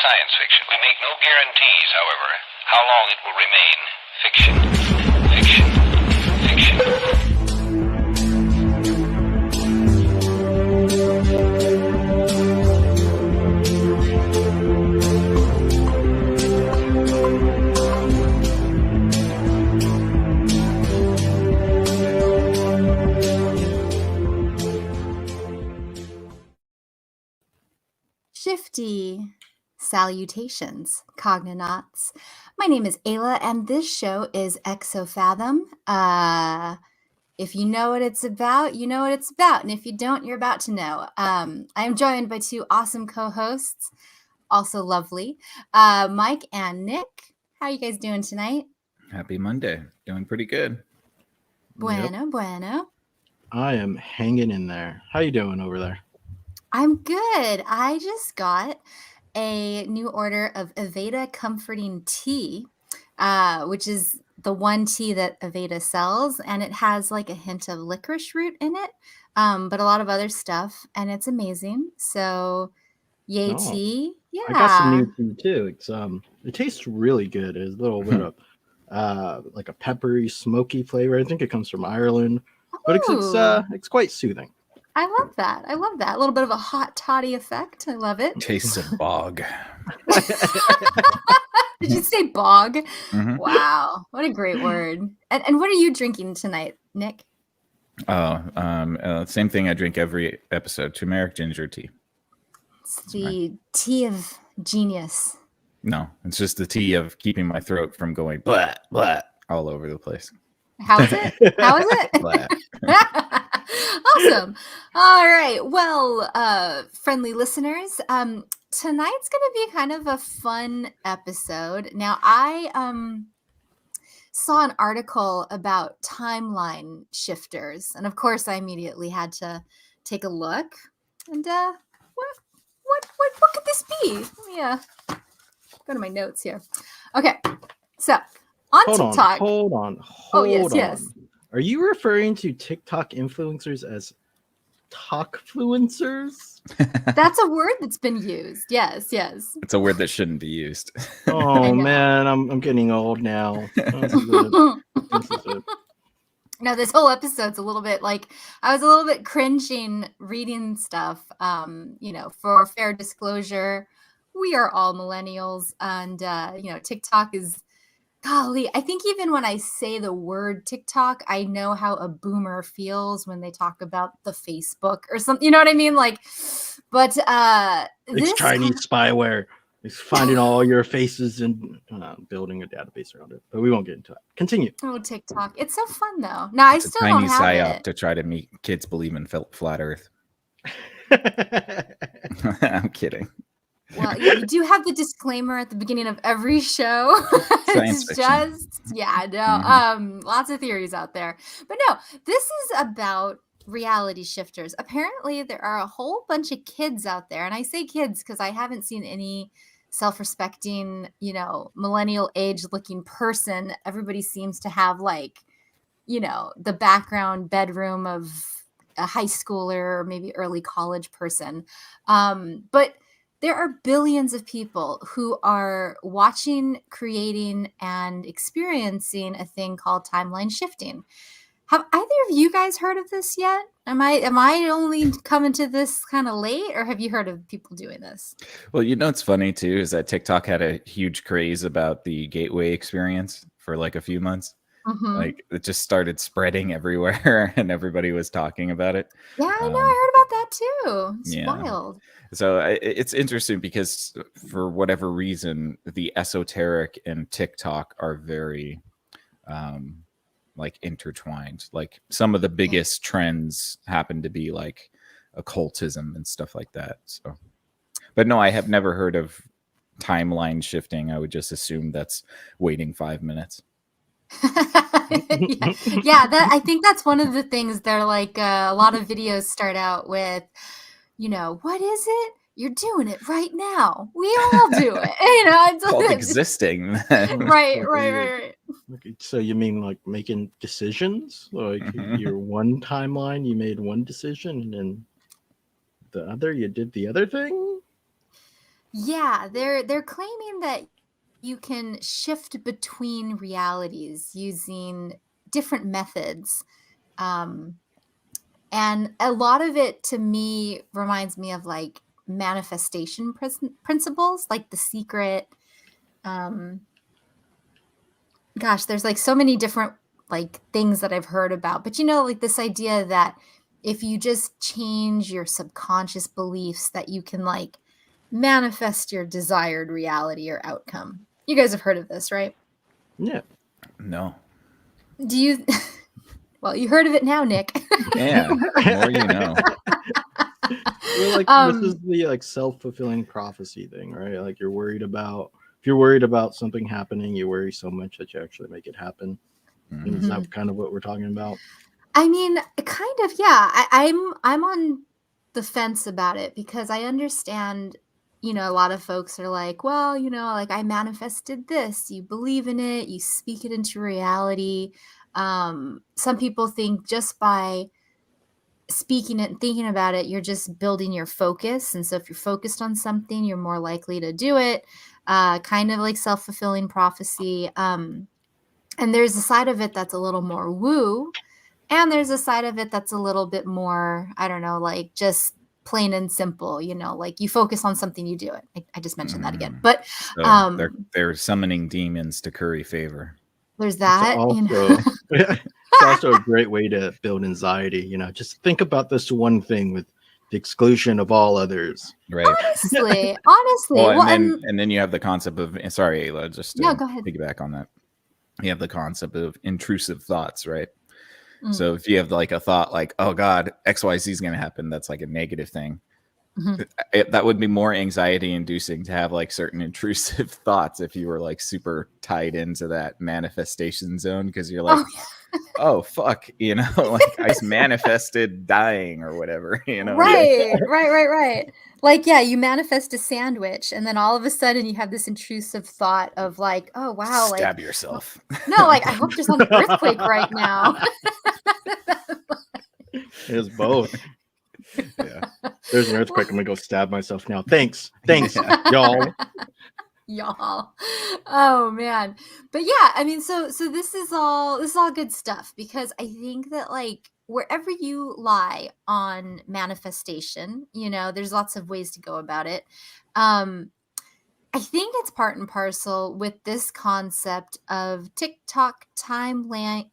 science fiction. We make no guarantees, however, how long it will remain fiction. Fiction. Fiction. Shifty salutations, cognonauts. My name is Ayla, and this show is Exofathom. If you know what it's about, you know what it's about. And if you don't, you're about to know. I am joined by two awesome co-hosts, also lovely, Mike and Nick. How are you guys doing tonight? Happy Monday. Doing pretty good. Bueno, bueno. I am hanging in there. How you doing over there? I'm good. I just got a new order of Aveda Comforting Tea, which is the one tea that Aveda sells, and it has like a hint of licorice root in it, but a lot of other stuff, and it's amazing. So, yay tea! Yeah, I got some new tea too. It's it tastes really good. It's a little bit of like a peppery, smoky flavor. I think it comes from Ireland, but it's quite soothing. I love that. I love that. A little bit of a hot toddy effect. I love it. Tastes of bog. Did you say bog? Mm-hmm. Wow. What a great word. And what are you drinking tonight, Nick? Same thing I drink every episode, turmeric ginger tea. It's the tea of genius. No, it's just the tea of keeping my throat from going blah, blah, all over the place. How is it? How is it? Awesome. All right. Well, friendly listeners, tonight's going to be kind of a fun episode. Now, I saw an article about timeline shifters, and of course, I immediately had to take a look. And what could this be? Let me go to my notes here. Okay, so on TikTok. Hold on. Yes. Are you referring to TikTok influencers as talkfluencers? That's a word that's been used. Yes. It's a word that shouldn't be used. Oh man, I'm getting old now. This is it. No, this whole episode's a little bit like I was a little bit cringing reading stuff. For fair disclosure, we are all millennials, and TikTok is. Golly, I think even when I say the word TikTok, I know how a boomer feels when they talk about the Facebook or something. You know what I mean? Like, but it's Chinese spyware. It's finding all your faces and building a database around it. But we won't get into that. Continue. Oh, TikTok. It's so fun though. No, I still don't have psyop it. To try to make kids believe in flat Earth. I'm kidding. Well, you do have the disclaimer at the beginning of every show. Science fiction. Lots of theories out there. But no, this is about reality shifters. Apparently, there are a whole bunch of kids out there. And I say kids because I haven't seen any self-respecting, millennial age-looking person. Everybody seems to have the background bedroom of a high schooler or maybe early college person. But there are billions of people who are watching, creating, and experiencing a thing called timeline shifting. Have either of you guys heard of this yet? Am I only coming to this kind of late, or have you heard of people doing this? Well, it's funny too, is that TikTok had a huge craze about the gateway experience for like a few months. Mm-hmm. Like it just started spreading everywhere and everybody was talking about it. Yeah, I know. I heard about that too. It's wild. So it's interesting because for whatever reason, the esoteric and TikTok are very intertwined. Like some of the biggest trends happen to be like occultism and stuff like that. So, but no, I have never heard of timeline shifting. I would just assume that's waiting 5 minutes. I think that's one of the things. They're like a lot of videos start out with, what is it? You're doing it right now. We all do it. It's called existing. Right. So you mean like making decisions? Like your one timeline, you made one decision, and then the other, you did the other thing? Yeah, they're claiming that you can shift between realities using different methods. Um, and a lot of it to me reminds me of like manifestation principles, like The Secret. Um, Gosh, there's like so many different like things that I've heard about. But like this idea that if you just change your subconscious beliefs that you can like manifest your desired reality or outcome. You guys have heard of this, right? Yeah. No. Do you Well, you heard of it now, Nick. Yeah. The more you know. Well, like this is the like self-fulfilling prophecy thing, right? Like if you're worried about something happening, you worry so much that you actually make it happen. And is that kind of what we're talking about? I mean, kind of, yeah. I'm on the fence about it because I understand, a lot of folks are like, well, like I manifested this. You believe in it, you speak it into reality. Some people think just by speaking it and thinking about it, you're just building your focus. And so if you're focused on something, you're more likely to do it. Kind of like self-fulfilling prophecy. And there's a side of it that's a little more woo. And there's a side of it that's a little bit more, I don't know, like just plain and simple, like you focus on something, you do it. I just mentioned that again. But So they're summoning demons to curry favor. there's that. It's also a great way to build anxiety. Just think about this one thing with the exclusion of all others. Right. Honestly. Well, and then you have the concept of, sorry, Ayla, just to No, go ahead. piggyback on that. You have the concept of intrusive thoughts, right? So if you have like a thought like, oh God, XYZ is going to happen, that's like a negative thing. That would be more anxiety inducing to have like certain intrusive thoughts if you were like super tied into that manifestation zone, because you're like, oh fuck, like I just manifested dying or whatever, Right. Like, yeah, you manifest a sandwich and then all of a sudden you have this intrusive thought of like, oh wow, stab like yourself. No, like I hope there's not an earthquake right now. It's both. Yeah. There's an earthquake. I'm gonna go stab myself now. Thanks, y'all. Oh man. But yeah, I mean, so this is all good stuff, because I think that like wherever you lie on manifestation, there's lots of ways to go about it. I think it's part and parcel with this concept of TikTok timeline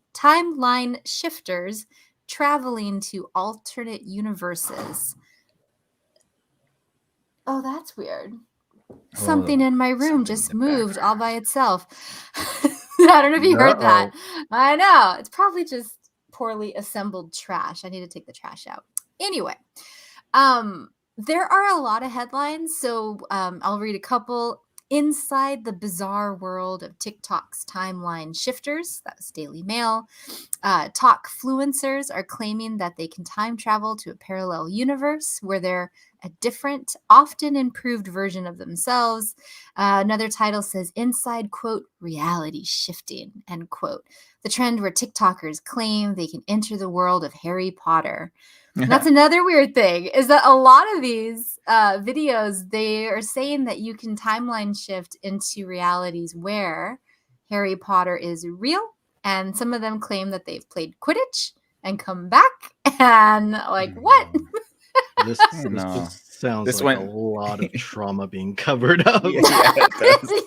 shifters traveling to alternate universes. Oh, that's weird. Something in my room just moved all by itself. I don't know if you heard that. I know. It's probably just poorly assembled trash. I need to take the trash out. Anyway, there are a lot of headlines, so I'll read a couple. Inside the bizarre world of TikTok's timeline shifters, that was Daily Mail. Talk fluencers are claiming that they can time travel to a parallel universe where they're a different, often improved version of themselves. Another title says, inside, quote, reality shifting, end quote. The trend where TikTokers claim they can enter the world of Harry Potter. And that's another weird thing, is that a lot of these videos, they are saying that you can timeline shift into realities where Harry Potter is real. And some of them claim that they've played Quidditch and come back. And like, what? This just sounds like a lot of trauma being covered up. Yeah, it does.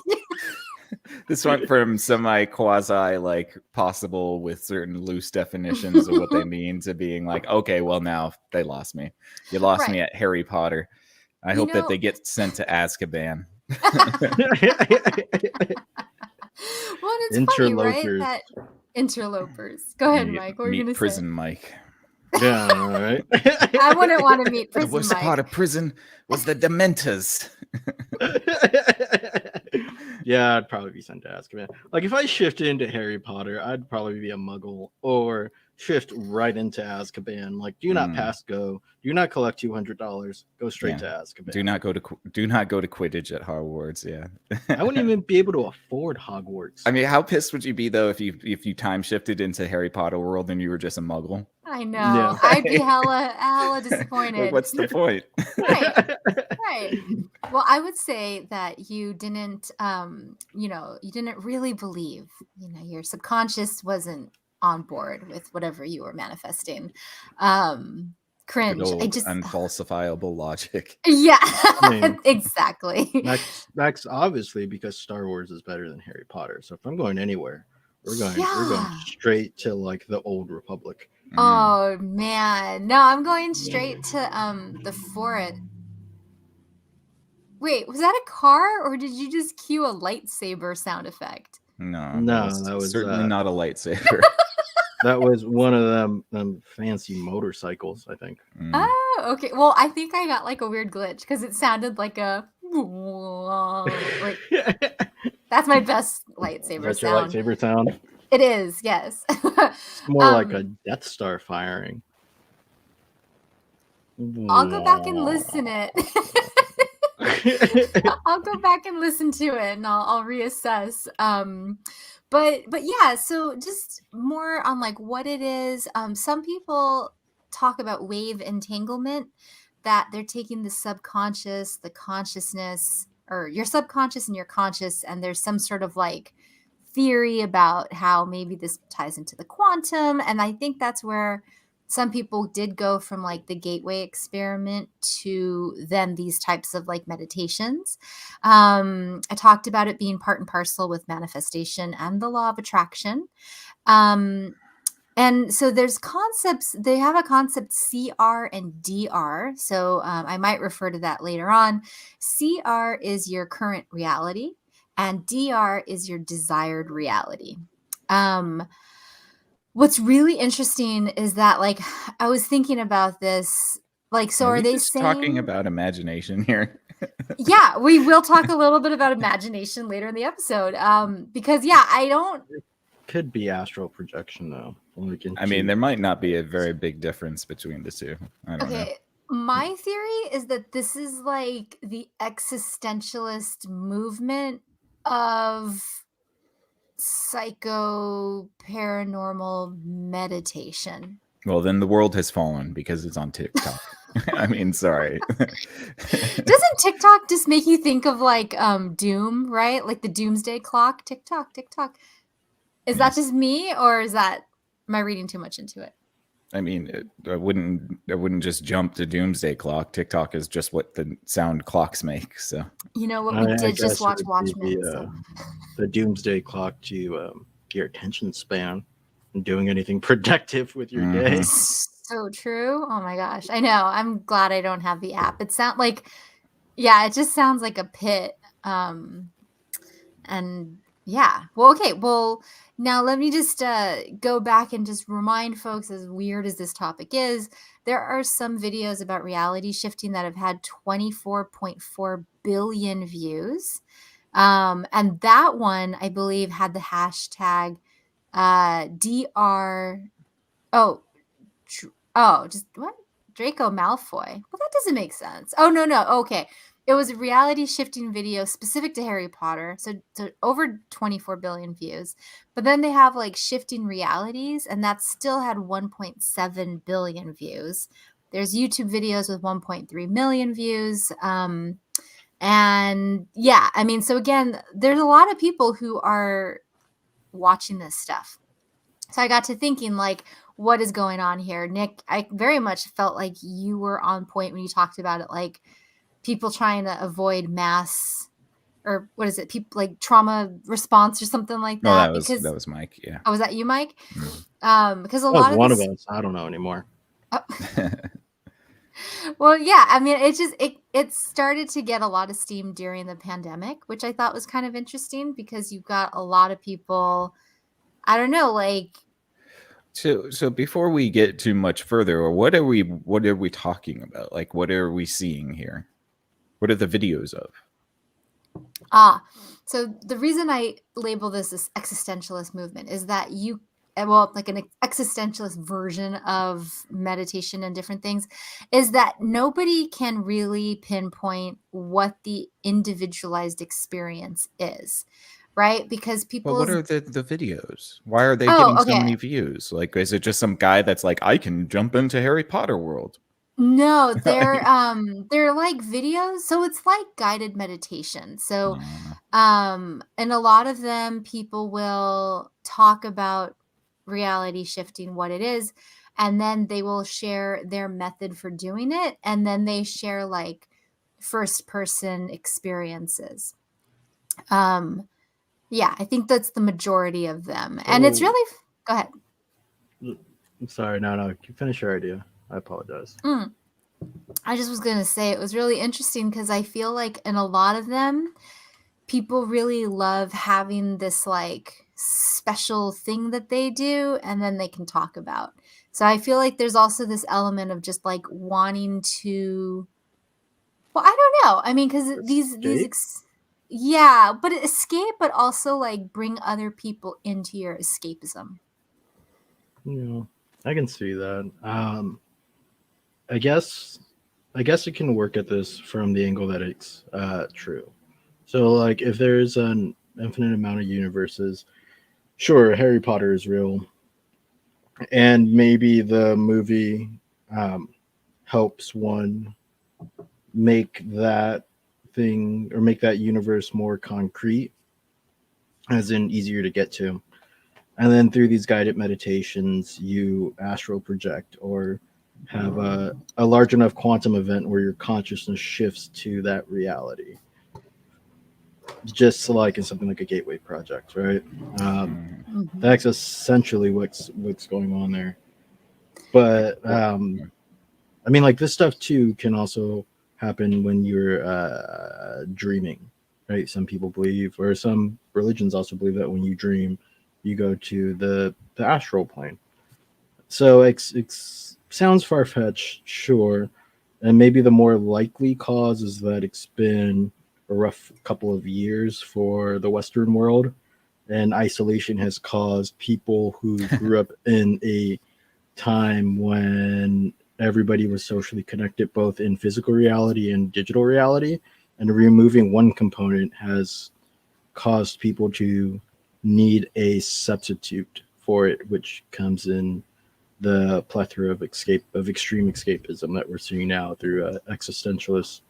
This went from semi-quasi like possible with certain loose definitions of what they mean to being like, okay, well now they lost me. You lost me at Harry Potter. I hope that they get sent to Azkaban. Well, it's funny, right? That interlopers. Go ahead, Mike. What were you going to say? Prison Mike. Yeah, all right. I wouldn't want to meet prison The worst Mike. part of prison was the Dementors. Yeah, I'd probably be sent to Azkaban. Like if I shifted into Harry Potter, I'd probably be a Muggle or shift right into Azkaban. Like, do not pass go. Do not collect $200. Go straight to Azkaban. Do not go to Quidditch at Hogwarts. Yeah. I wouldn't even be able to afford Hogwarts. I mean, how pissed would you be though if you time shifted into Harry Potter world and you were just a Muggle? I know. Yeah. I'd be hella disappointed. Like, what's the point? Right. Well, I would say that you didn't, you didn't really believe, your subconscious wasn't on board with whatever you were manifesting. Cringe. Good old I just unfalsifiable logic. Yeah, I mean, exactly. That's obviously because Star Wars is better than Harry Potter. So if I'm going anywhere, we're going straight to like the Old Republic. Oh man, no, I'm going straight to the forest. Wait, was that a car or did you just cue a lightsaber sound effect? No, that was certainly not a lightsaber. That was one of them fancy motorcycles, I think. Oh, okay. Well, I think I got like a weird glitch because it sounded like a like that's my best lightsaber That's sound. your lightsaber sound? It is, yes. It's more like a Death Star firing. I'll go back and listen it. I'll go back and listen to it and I'll reassess. But yeah, so just more on like what it is. Some people talk about wave entanglement, that they're taking the subconscious, the consciousness, or your subconscious and your conscious, and there's some sort of like theory about how maybe this ties into the quantum. And I think that's where some people did go from like the gateway experiment to then these types of like meditations. I talked about it being part and parcel with manifestation and the law of attraction. And so there's concepts, they have a concept CR and DR. So I might refer to that later on. CR is your current reality and DR is your desired reality. What's really interesting is that, like, I was thinking about this, like, so are they just saying talking about imagination here? Yeah, we will talk a little bit about imagination later in the episode. Because I don't. Could be astral projection though. I mean, there might not be a very big difference between the two. I don't know. My theory is that this is like the existentialist movement of psycho paranormal meditation. Well, then the world has fallen because it's on TikTok. I mean, sorry. Doesn't TikTok just make you think of like doom, right? Like the doomsday clock? TikTok. Is that just me, or am I reading too much into it? I mean, I wouldn't just jump to doomsday clock. TikTok is just what the sound clocks make. So you know what, we did just watch Watchmen. The doomsday clock to your attention span and doing anything productive with your day. So true. Oh my gosh, I know. I'm glad I don't have the app. It sounds like, it just sounds like a pit. And yeah. Well, okay. Well, now let me just go back and just remind folks, as weird as this topic is, there are some videos about reality shifting that have had 24.4 billion views. And that one, I believe, had the hashtag DR. Just what? Draco Malfoy. Well, that doesn't make sense. Oh, no. Okay. It was a reality shifting video specific to Harry Potter. So over 24 billion views. But then they have like shifting realities, and that still had 1.7 billion views. There's YouTube videos with 1.3 million views. And yeah, I mean, so again, there's a lot of people who are watching this stuff. So I got to thinking, like, what is going on here? Nick, I very much felt like you were on point when you talked about it, like people trying to avoid mass, or what is it? People like trauma response or something like that. No, that was Mike. Yeah. Oh, was that you, Mike? Mm-hmm. Because a lot of one of us. I don't know anymore. Well, yeah. I mean, it started to get a lot of steam during the pandemic, which I thought was kind of interesting because you've got a lot of people. I don't know, like. So before we get too much further, what are we talking about? Like, what are we seeing here? What are the videos of? So the reason I label this existentialist movement is that well, like an existentialist version of meditation and different things, is that nobody can really pinpoint what the individualized experience is, right? Because But what people's are the videos? Why are they oh, getting so okay. many views? Like, is it just some guy that's like, I can jump into Harry Potter world? No, they're like videos, so it's like guided meditation. So and a lot of them people will talk about reality shifting, what it is, and then they will share their method for doing it, and then they share like first person experiences. Um yeah, I think that's the majority of them. And it's So, really go ahead. I'm sorry, no, you finish your idea. I apologize. I just was going to say it was really interesting because I feel like in a lot of them, people really love having this like special thing that they do and then they can talk about. So I feel like there's also this element of just like wanting to, well, I don't know. I mean, because Escape? yeah, but escape, but also like bring other people into your escapism. I can see that. I guess it can work at this from the angle that it's true. So like if there's an infinite amount of universes, sure, Harry Potter is real, and maybe the movie helps one make that thing or make that universe more concrete, as in easier to get to. And then through these guided meditations, you astral project or have a large enough quantum event where your consciousness shifts to that reality. Just like in something like a gateway project, right? That's essentially what's going on there. But I mean, like this stuff too can also happen when you're dreaming, right? Some people believe, or some religions also believe that when you dream, you go to the astral plane. So it sounds far fetched, sure, and maybe the more likely cause is that it's been a rough couple of years for the Western world, and isolation has caused people who grew up in a time when everybody was socially connected both in physical reality and digital reality, and removing one component has caused people to need a substitute for it, which comes in the plethora of extreme escapism that we're seeing now through existentialist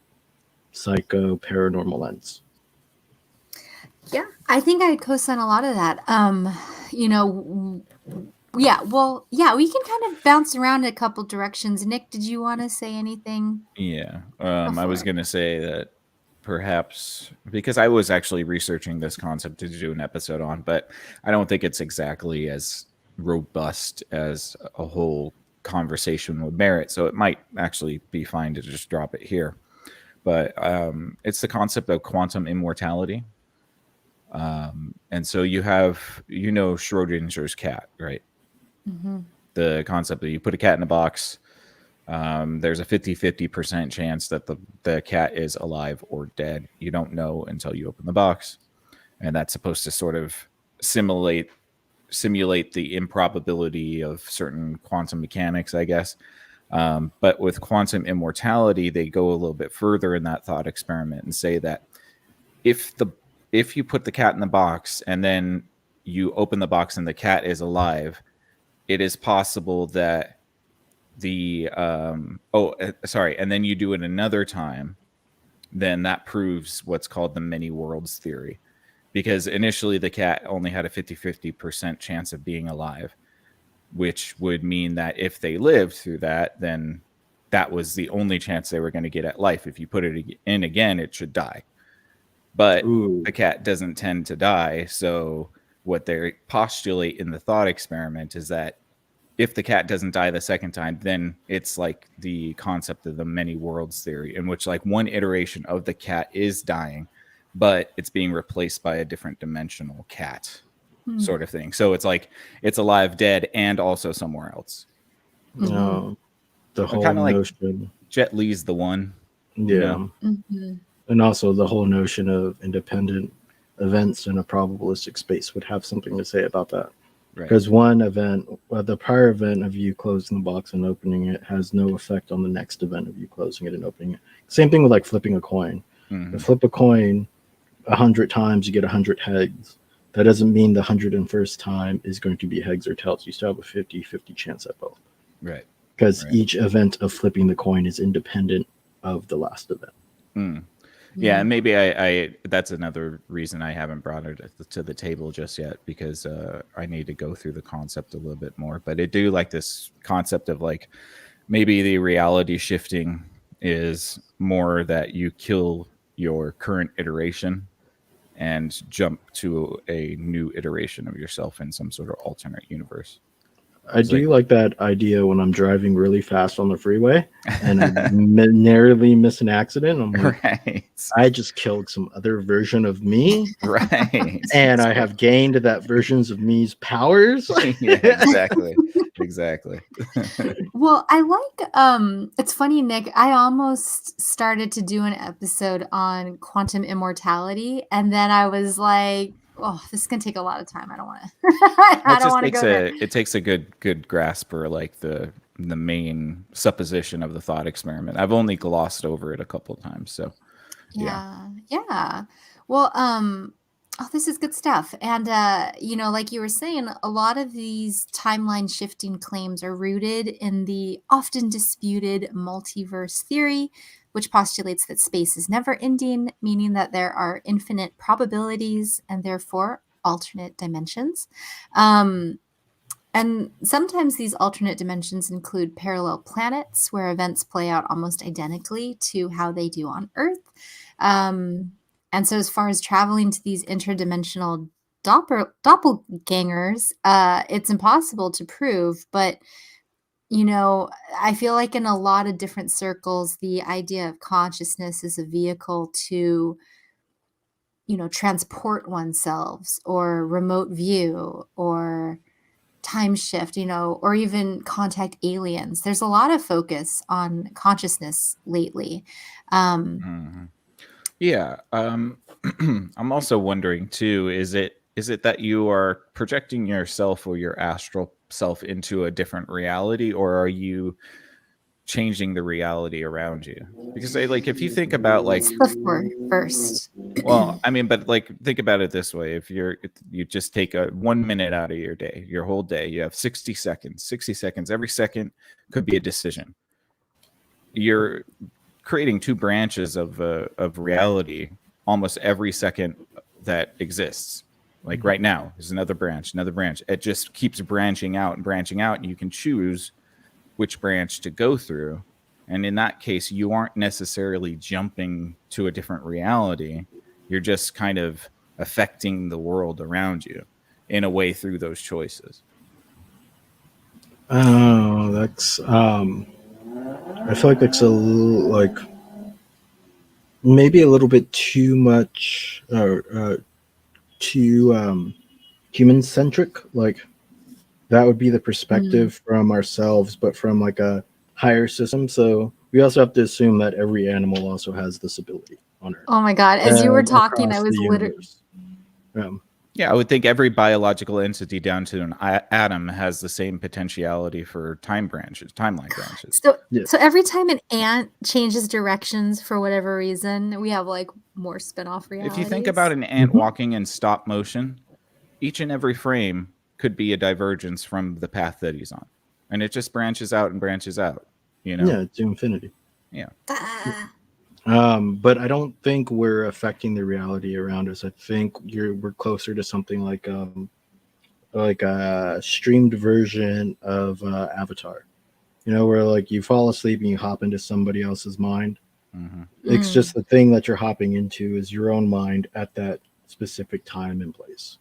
psycho paranormal lens. Yeah, I think I co-sign a lot of that. Yeah, well, yeah, we can kind of bounce around a couple directions. Nick, did you want to say anything? Yeah. Go I for was it. going to say that perhaps because I was actually researching this concept to do an episode on, but I don't think it's exactly as robust as a whole conversation would merit. So it might actually be fine to just drop it here. But it's the concept of quantum immortality. And so you have, Schrodinger's cat, right? The concept that you put a cat in a box, there's a 50% chance that the cat is alive or dead. You don't know until you open the box. And that's supposed to sort of simulate the improbability of certain quantum mechanics, I guess. But with quantum immortality, they go a little bit further in that thought experiment and say that if you put the cat in the box and then you open the box and the cat is alive, it is possible that and then you do it another time, then that proves what's called the many worlds theory. Because initially the cat only had a 50% chance of being alive, which would mean that if they lived through that, then that was the only chance they were going to get at life. If you put it in again, it should die. But the cat doesn't tend to die. So what they postulate in the thought experiment is that if the cat doesn't die the second time, then it's like the concept of the many worlds theory, in which like one iteration of the cat is dying, but it's being replaced by a different dimensional cat sort of thing. So it's like it's alive, dead, and also somewhere else. The whole kind of notion. Like Jet Li's the one. Yeah. And also the whole notion of independent events in a probabilistic space would have something to say about that. Right. Because one event, the prior event of you closing the box and opening it has no effect on the next event of you closing it and opening it. Same thing with like flipping a coin. Mhm. You flip a coin 100 times, you get 100 heads. That doesn't mean the 101st time is going to be heads or tails. You still have a 50-50 chance at both. Right. Because Right. each event of flipping the coin is independent of the last event. Mm. Yeah, and maybe I that's another reason I haven't brought it to the table just yet, because I need to go through the concept a little bit more. But I do like this concept of like maybe the reality shifting is more that you kill your current iteration and jump to a new iteration of yourself in some sort of alternate universe. I do like that idea when I'm driving really fast on the freeway and I narrowly miss an accident. I'm like, right. I just killed some other version of me. Right. And I have gained that versions of me's powers. Yeah, exactly. Exactly. Well, I like it's funny, Nick, I almost started to do an episode on quantum immortality, and then I was like, oh, this is gonna take a lot of time. I don't wanna I don't wanna go there. It takes a good grasp for like the main supposition of the thought experiment. I've only glossed over it a couple of times, so Yeah. Well, oh, this is good stuff. And like you were saying, a lot of these timeline shifting claims are rooted in the often disputed multiverse theory, which postulates that space is never ending, meaning that there are infinite probabilities and therefore alternate dimensions. And sometimes these alternate dimensions include parallel planets where events play out almost identically to how they do on Earth. And so, as far as traveling to these interdimensional doppelgangers, it's impossible to prove. But, I feel like in a lot of different circles, the idea of consciousness is a vehicle to, transport oneself or remote view or time shift, or even contact aliens. There's a lot of focus on consciousness lately. Yeah. I'm also wondering too, is it that you are projecting yourself or your astral self into a different reality, or are you changing the reality around you? Because like if you think about like the first. Well, I mean, but like think about it this way: if you just take a 1 minute out of your day, your whole day, you have 60 seconds. 60 seconds. Every second could be a decision. You're creating two branches of reality almost every second that exists. Like right now, there's another branch. It just keeps branching out, and you can choose which branch to go through. And in that case, you aren't necessarily jumping to a different reality. You're just kind of affecting the world around you in a way through those choices. Oh, that's I feel like that's maybe a little bit too much too human centric. Like that would be the perspective from ourselves, but from like a higher system. So we also have to assume that every animal also has this ability on Earth. Oh my God. As you were talking, I was literally. Yeah, I would think every biological entity down to an atom has the same potentiality for timeline branches. So every time an ant changes directions for whatever reason, we have like more spin-off realities. If you think about an ant walking in stop motion, each and every frame could be a divergence from the path that he's on. And it just branches out and branches out, Yeah, to infinity. Yeah. But I don't think we're affecting the reality around us. I think we're closer to something like a streamed version of Avatar. Where like you fall asleep and you hop into somebody else's mind. Mm-hmm. It's just the thing that you're hopping into is your own mind at that specific time and place.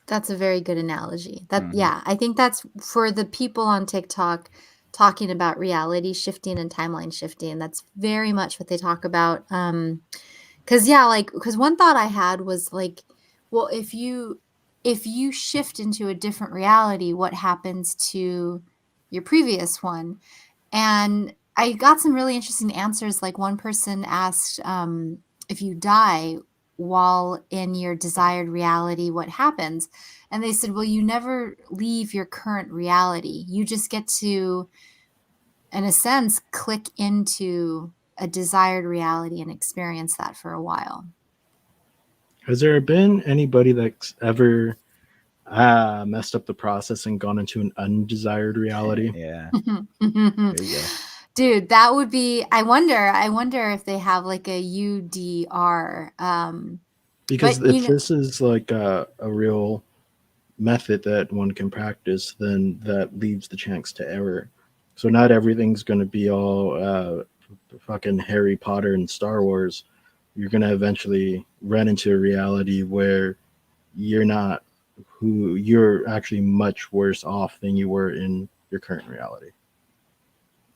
That's a very good analogy. Yeah, I think that's for the people on TikTok talking about reality shifting and timeline shifting. That's very much what they talk about. Because one thought I had was like, well, if you shift into a different reality, what happens to your previous one? And I got some really interesting answers. Like one person asked, if you die, while in your desired reality, what happens? And they said, well, you never leave your current reality. You just get to, in a sense, click into a desired reality and experience that for a while. Has there been anybody that's ever messed up the process and gone into an undesired reality? Yeah. There you go. Dude, that would be, I wonder if they have like a UDR. Because But, if this is like a real method that one can practice, then that leaves the chance to error. So not everything's going to be all fucking Harry Potter and Star Wars. You're going to eventually run into a reality where you're not who you're actually much worse off than you were in your current reality.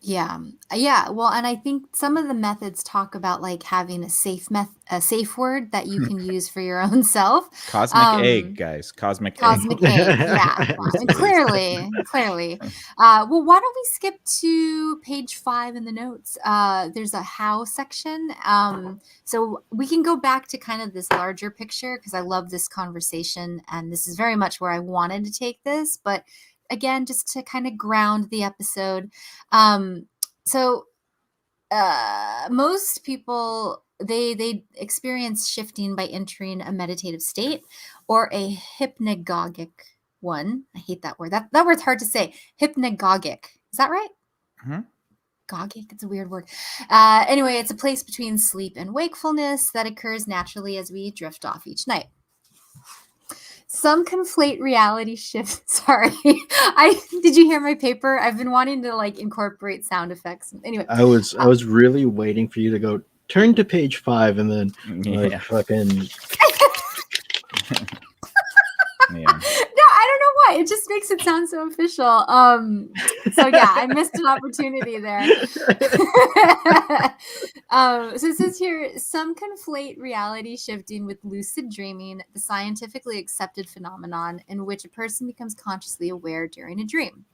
yeah. Well, and I think some of the methods talk about like having a safe word that you can use for your own self. Cosmic egg, guys. Cosmic egg. Cosmic egg, yeah. And clearly. Well, why don't we skip to page 5 in the notes? There's a how section. So we can go back to kind of this larger picture because I love this conversation, and this is very much where I wanted to take this. But again, just to kind of ground the episode. So most people they experience shifting by entering a meditative state or a hypnagogic one. I hate that word. That word's hard to say. Hypnagogic. Is that right? Mhm. Gogic. It's a weird word. Anyway, it's a place between sleep and wakefulness that occurs naturally as we drift off each night. Some conflate reality shifts. Sorry. Did you hear my paper? I've been wanting to like incorporate sound effects. Anyway. I was really waiting for you to go turn to page 5 and then like fucking Yeah. No, I don't know why. It just makes it sound so official. So yeah, I missed an opportunity there. So it says here, some conflate reality shifting with lucid dreaming, the scientifically accepted phenomenon in which a person becomes consciously aware during a dream,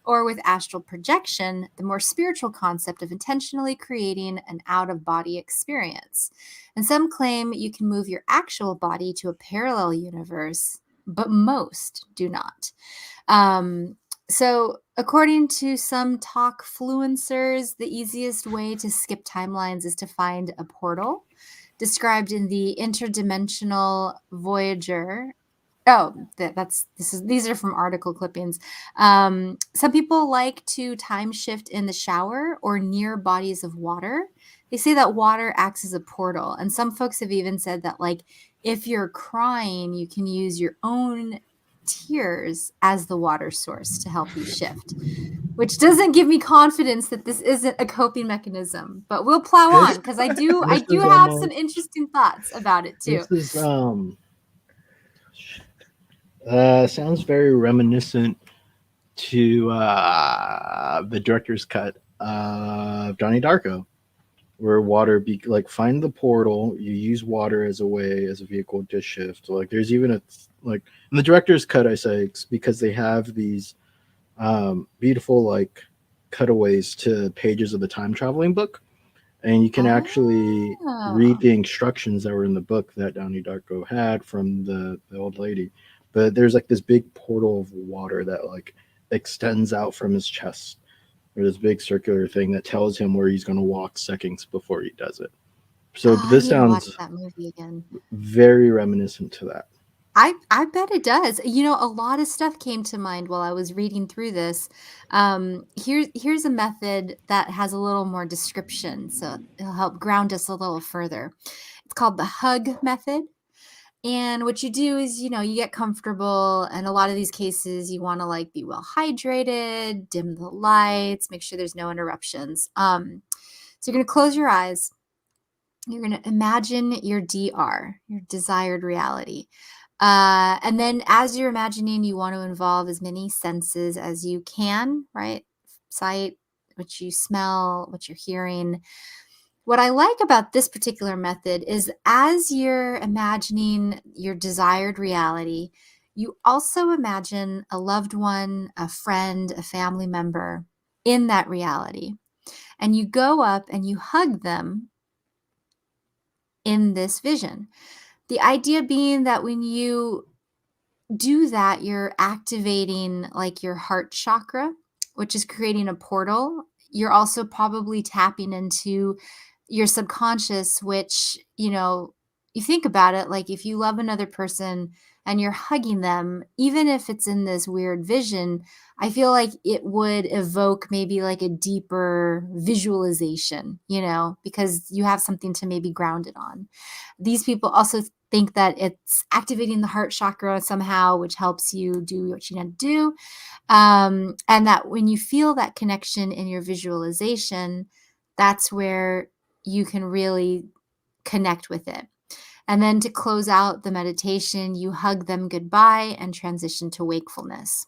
or with astral projection, the more spiritual concept of intentionally creating an out-of-body experience. And some claim you can move your actual body to a parallel universe, but most do not. So according to some talk fluencers, the easiest way to skip timelines is to find a portal described in the Interdimensional Voyager. Oh, these are from article clippings. Some people like to time shift in the shower or near bodies of water. They say that water acts as a portal, and some folks have even said that, like, if you're crying, you can use your own tears as the water source to help you shift, which doesn't give me confidence that this isn't a coping mechanism. But we'll plow on because I do have some interesting thoughts about it too. This is sounds very reminiscent to the director's cut of Donnie Darko, where water find the portal, you use water as a vehicle to shift. Like there's even in the director's cut, I say, it's because they have these beautiful like cutaways to pages of the time traveling book, and you can actually read the instructions that were in the book that Donnie Darko had from the old lady. But there's like this big portal of water that like extends out from his chest, or this big circular thing that tells him where he's going to walk seconds before he does it. So this sounds that movie again. Very reminiscent to that. I bet it does. You know, a lot of stuff came to mind while I was reading through this. Here's a method that has a little more description, so it'll help ground us a little further. It's called the hug method. And what you do is, you get comfortable. And a lot of these cases, you want to like be well hydrated, dim the lights, make sure there's no interruptions. So you're going to close your eyes. You're going to imagine your DR, your desired reality. And then as you're imagining, you want to involve as many senses as you can, right? Sight, what you smell, what you're hearing. What I like about this particular method is as you're imagining your desired reality, you also imagine a loved one, a friend, a family member in that reality. And you go up and you hug them in this vision. The idea being that when you do that, you're activating like your heart chakra, which is creating a portal. You're also probably tapping into your subconscious, which, you think about it, like if you love another person and you're hugging them, even if it's in this weird vision, I feel like it would evoke maybe like a deeper visualization, because you have something to maybe ground it on. These people also think that it's activating the heart chakra somehow, which helps you do what you need to do. And that when you feel that connection in your visualization, that's where you can really connect with it. And then to close out the meditation, you hug them goodbye and transition to wakefulness.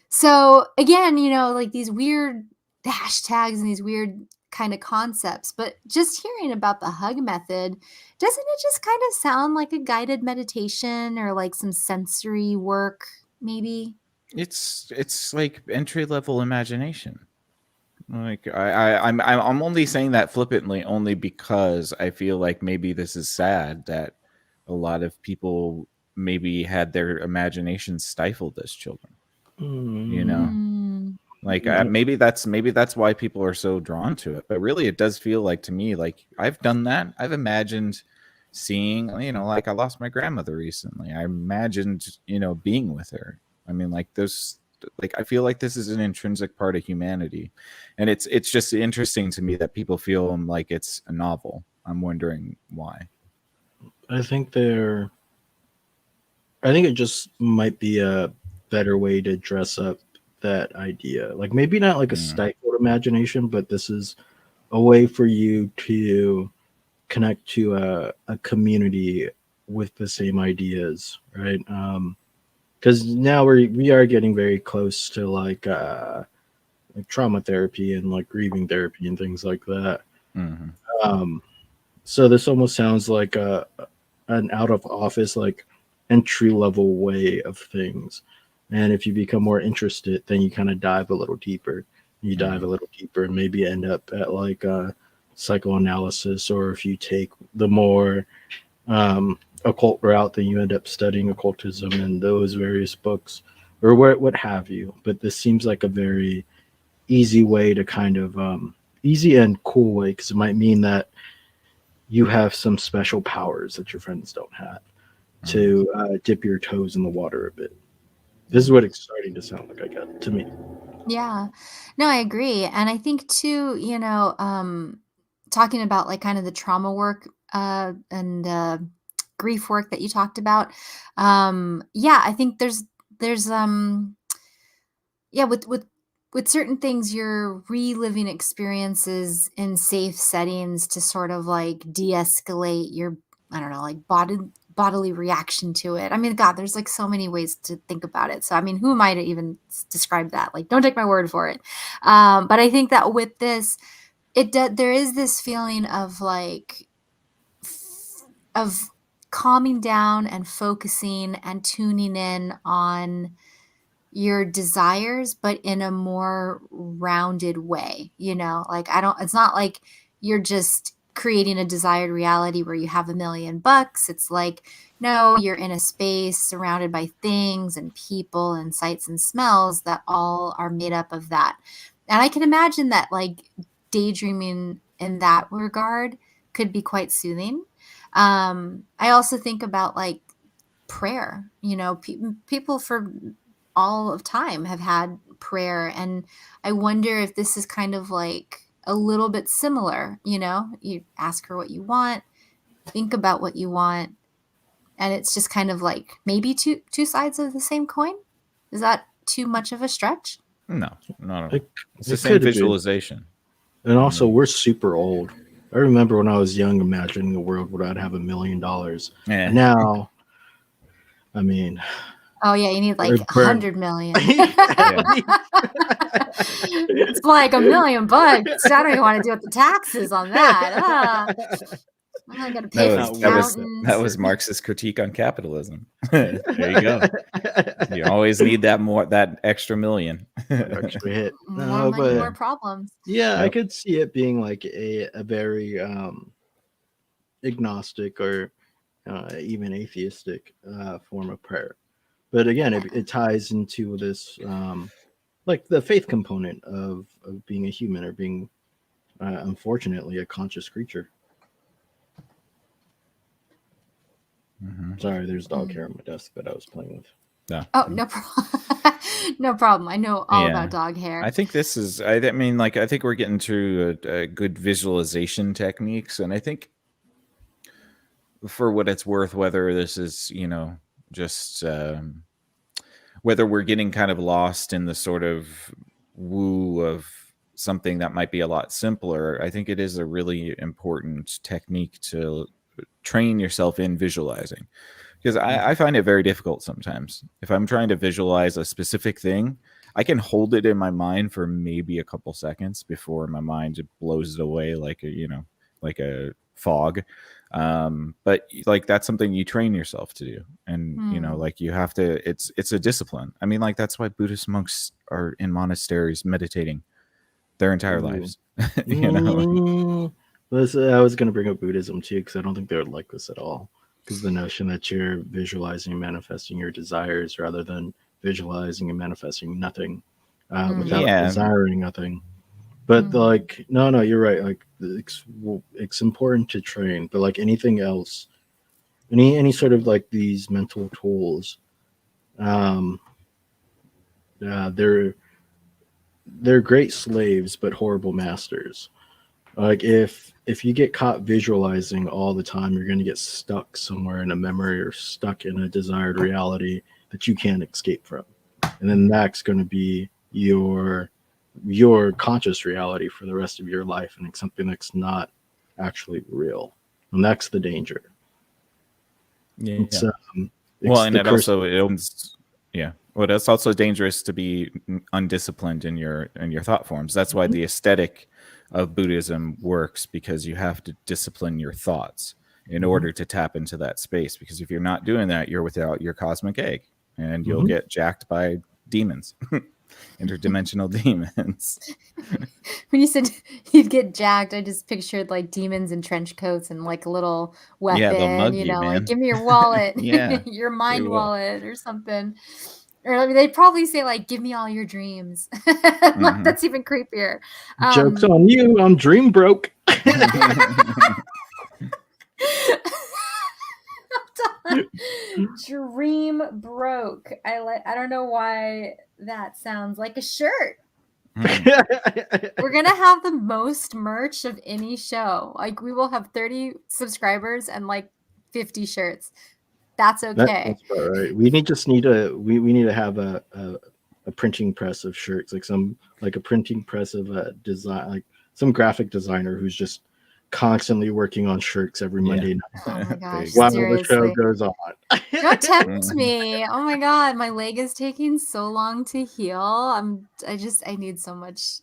So again, like these weird hashtags and these weird kind of concepts, but just hearing about the hug method, doesn't it just kind of sound like a guided meditation or like some sensory work, maybe? It's like entry level imagination. Like I'm only saying that flippantly only because I feel like maybe this is sad that a lot of people maybe had their imagination stifled as children. You know, Mm. like maybe that's why people are so drawn to it. But really, it does feel like to me like I've done that. I've imagined seeing, like I lost my grandmother recently. I imagined, being with her. I mean, like there's like I feel like this is an intrinsic part of humanity, and it's just interesting to me that people feel like it's a novel. I'm wondering why. I think it just might be a better way to dress up that idea. Like maybe not like a stifled imagination, but this is a way for you to connect to a community with the same ideas, right? Because now we are getting very close to like trauma therapy and like grieving therapy and things like that. So this almost sounds like an out of office like entry level way of things. And if you become more interested, then you kind of dive a little deeper. You dive a little deeper and maybe end up at like psychoanalysis, or if you take the more occult route, then you end up studying occultism and those various books or what have you. But this seems like a very easy way to kind of easy and cool way, because it might mean that you have some special powers that your friends don't have to dip your toes in the water a bit. This is what it's starting to sound like, I guess, to me. Yeah. No, I agree. And I think too, talking about like kind of the trauma work and grief work that you talked about. Yeah, I think there's yeah, with certain things you're reliving experiences in safe settings to sort of like de-escalate your, I don't know, like bodily reaction to it. I mean, God, there's like so many ways to think about it. So I mean, who am I to even describe that? Like, don't take my word for it. But I think that with this, there is this feeling of like of calming down and focusing and tuning in on your desires, but in a more rounded way, like it's not like you're just creating a desired reality where you have $1,000,000. It's like, no, you're in a space surrounded by things and people and sights and smells that all are made up of that. And I can imagine that like daydreaming in that regard could be quite soothing. I also think about like prayer, people for all of time have had prayer, and I wonder if this is kind of like a little bit similar. You ask her what you want, think about what you want, and it's just kind of like maybe two sides of the same coin. Is that too much of a stretch? No, not at all. It's the It same could be. visualization. And also, we're super old. I remember when I was young, imagining a world where I'd have $1,000,000. Yeah. Now, I mean, oh yeah, you need like We're burnt. 100 million. It's like $1,000,000. I don't even want to deal with the taxes on that. I gotta pay for accountants. That was Marx's critique on capitalism. There you go. You always need that extra million. extra hit. More No, money, more problems. Yeah, I Yep. could see it being like a very agnostic or even atheistic form of prayer. But again, it ties into this like the faith component of being a human or being unfortunately a conscious creature. Sorry, there's dog hair on my desk that I was playing with. Yeah. Oh, no problem. No problem. I know all about dog hair. I think this is, I mean, like, I think we're getting to a good visualization techniques. And I think for what it's worth, whether this is, just whether we're getting kind of lost in the sort of woo of something that might be a lot simpler, I think it is a really important technique to train yourself in visualizing. Because I find it very difficult sometimes. If I'm trying to visualize a specific thing, I can hold it in my mind for maybe a couple seconds before my mind just blows it away like a fog. But like that's something you train yourself to do, and like you have to. It's a discipline. I mean, like that's why Buddhist monks are in monasteries meditating their entire lives. I was going to bring up Buddhism too, because I don't think they would like this at all. Because the notion that you're visualizing and manifesting your desires rather than visualizing and manifesting nothing without desiring nothing. But like, no, you're right. Like it's important to train, but like anything else, any sort of like these mental tools, they're great slaves, but horrible masters. Like if you get caught visualizing all the time, you're going to get stuck somewhere in a memory or stuck in a desired reality that you can't escape from. And then that's going to be your conscious reality for the rest of your life, and it's something that's not actually real. And that's the danger. Well, and it opens. Yeah. Well, it's also dangerous to be undisciplined in your thought forms. That's why the aesthetic of Buddhism works, because you have to discipline your thoughts in order to tap into that space. Because if you're not doing that, you're without your cosmic egg, and you'll get jacked by demons, interdimensional demons. When you said you'd get jacked, I just pictured like demons in trench coats and like a little weapon. Yeah, they'll mug you, man. Like give me your wallet, your mind wallet or something. Or I mean, they'd probably say like, "Give me all your dreams." That's even creepier. Joke's on you! I'm dream broke. Dream broke. I don't know why that sounds like a shirt. We're gonna have the most merch of any show. Like we will have 30 subscribers and like 50 shirts. That's okay. That's about right. We need to have a printing press of shirts, like a printing press of a design, like some graphic designer who's just constantly working on shirts every Monday night. Oh my gosh, while the show goes on. Don't tempt me. Oh my god, my leg is taking so long to heal. I need so much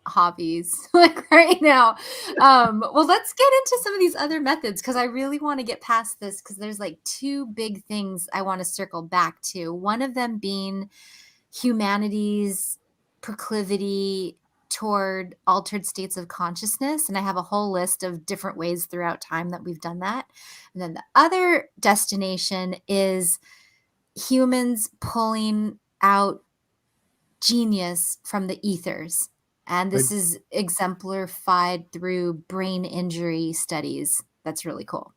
hobbies like right now. Well, let's get into some of these other methods, because I really want to get past this, because there's like two big things I want to circle back to. One of them being humanity's proclivity toward altered states of consciousness, and I have a whole list of different ways throughout time that we've done that. And then the other destination is humans pulling out genius from the ethers. And this is exemplified through brain injury studies. That's really cool.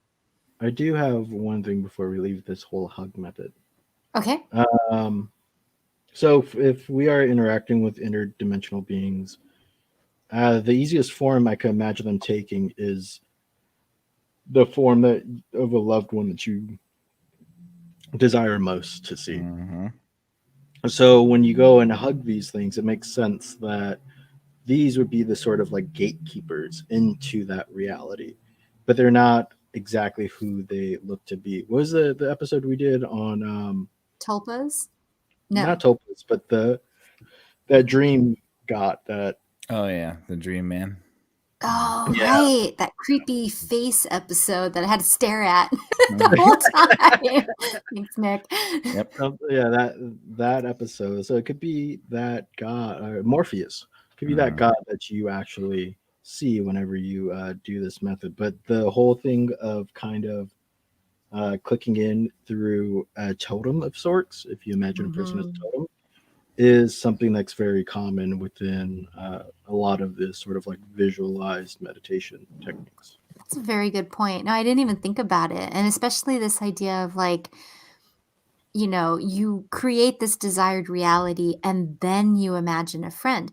I do have one thing before we leave this whole hug method. Okay. So if we are interacting with interdimensional beings, the easiest form I can imagine them taking is the form of a loved one that you desire most to see. So when you go and hug these things, it makes sense that these would be the sort of like gatekeepers into that reality, but they're not exactly who they look to be. What was the episode we did on tulpas? No, not tulpas, but that dream god that. Oh yeah, the dream man. Oh right, that creepy face episode that I had to stare at the whole time. Thanks, Nick. Yep. Yeah, that episode. So it could be that god, Morpheus. Could be that god that you actually see whenever you do this method. But the whole thing of kind of clicking in through a totem of sorts, if you imagine a person as a Mhm. totem, is something that's very common within a lot of this sort of like visualized meditation techniques. That's a very good point. No, I didn't even think about it. And especially this idea of like, you create this desired reality and then you imagine a friend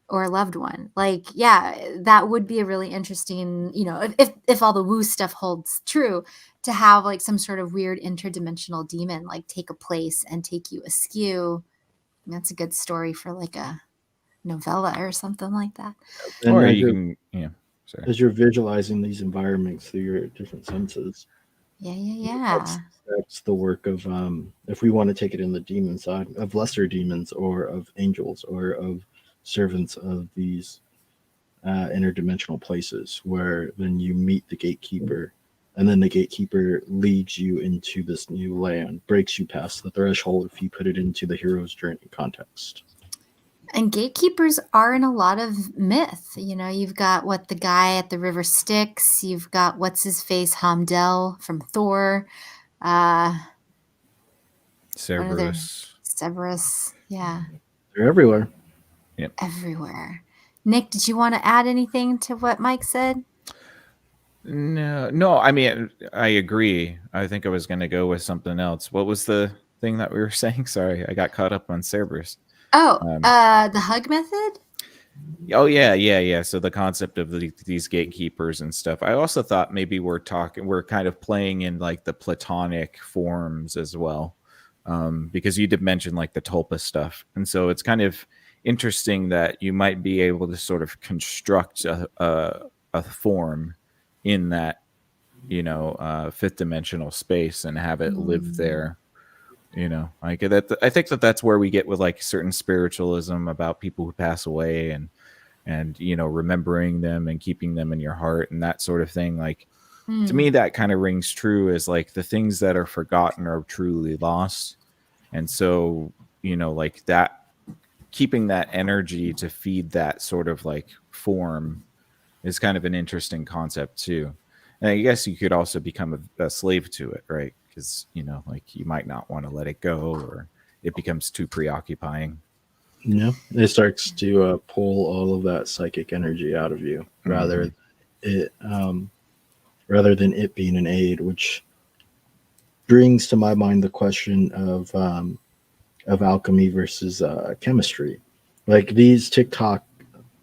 or a loved one. Like, yeah, that would be a really interesting, if all the woo stuff holds true, to have like some sort of weird interdimensional demon like take a place and take you askew. That's a good story for like a novella or something like that. And Or you can, yeah. Sorry. as you're visualizing these environments through your different senses, Yeah, yeah. that's the work of if we want to take it in the demon side, of lesser demons or of angels or of servants of these interdimensional places, where then you meet the gatekeeper, and then the gatekeeper leads you into this new land, breaks you past the threshold if you put it into the hero's journey context. And gatekeepers are in a lot of myth. You've got the guy at the river Styx. You've got what's his face, Hamdell from Thor. Cerberus. Cerberus. Yeah. They're everywhere. Yep. Everywhere. Nick, did you want to add anything to what Mike said? No. I mean, I agree. I think I was going to go with something else. What was the thing that we were saying? Sorry, I got caught up on Cerberus. Oh, the hug method? Oh yeah. So the concept of these gatekeepers and stuff. I also thought maybe we're kind of playing in like the platonic forms as well, because you did mention like the tulpa stuff, and so it's kind of interesting that you might be able to sort of construct a form in that fifth dimensional space and have it live there. Like that. I think that's where we get with like certain spiritualism about people who pass away and remembering them and keeping them in your heart and that sort of thing. Like to me, that kind of rings true as like the things that are forgotten are truly lost. And so, like that, keeping that energy to feed that sort of like form is kind of an interesting concept too. And I guess you could also become a slave to it, right? Because like you might not want to let it go, or it becomes too preoccupying. Yeah, it starts to pull all of that psychic energy out of you, rather than it being an aid, which brings to my mind the question of alchemy versus chemistry. Like these TikTok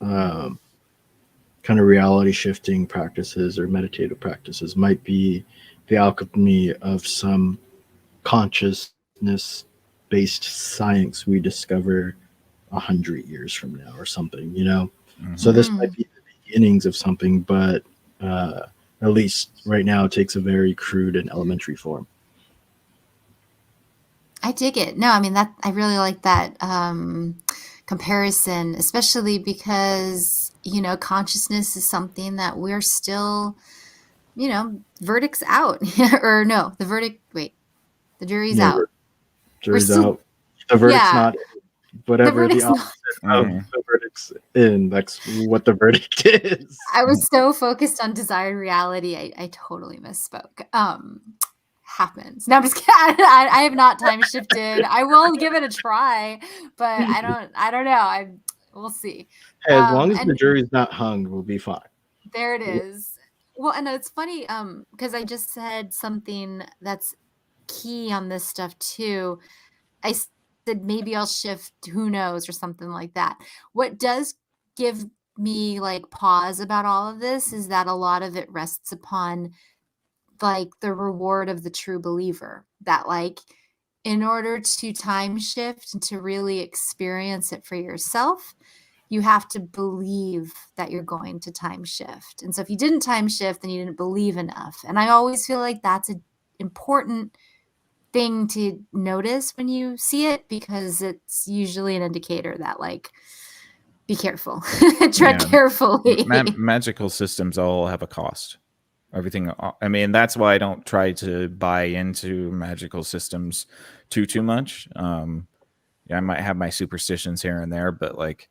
kind of reality shifting practices or meditative practices might be the alchemy of some consciousness based science we discover 100 years from now or something. So this might be the beginnings of something, but at least right now it takes a very crude and elementary form. I dig it. No, I mean I really like that comparison, especially because consciousness is something that we're still, verdict's out. Or no, the verdict. Wait, the jury's out. Jury's out. The verdict's not. Whatever the opposite of the verdict's in, that's what the verdict is. I was so focused on desired reality, I totally misspoke. Happens. No, I'm just kidding. I have not time shifted. I will give it a try, but I don't know. We'll see. Hey, as long as the jury's not hung, we'll be fine. There it is. Well, and it's funny because I just said something that's key on this stuff too. I said maybe I'll shift, who knows, or something like that. What does give me like pause about all of this is that a lot of it rests upon like the reward of the true believer, that like in order to time shift and to really experience it for yourself, you have to believe that you're going to time shift. And so if you didn't time shift, then you didn't believe enough. And I always feel like that's an important thing to notice when you see it, because it's usually an indicator that like, be careful, tread carefully. Magical systems all have a cost. Everything. I mean, that's why I don't try to buy into magical systems too much. I might have my superstitions here and there, but like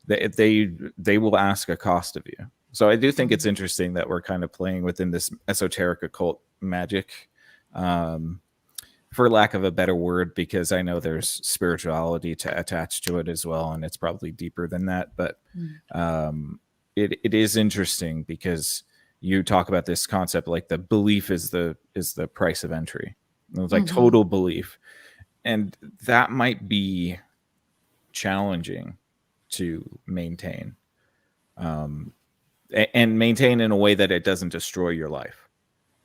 they will ask a cost of you. So I do think it's interesting that we're kind of playing within this esoteric occult magic for lack of a better word, because I know there's spirituality attached to it as well, and it's probably deeper than that. But it is interesting because you talk about this concept like the belief is the price of entry. It's like total belief, and that might be challenging to maintain, and maintain in a way that it doesn't destroy your life.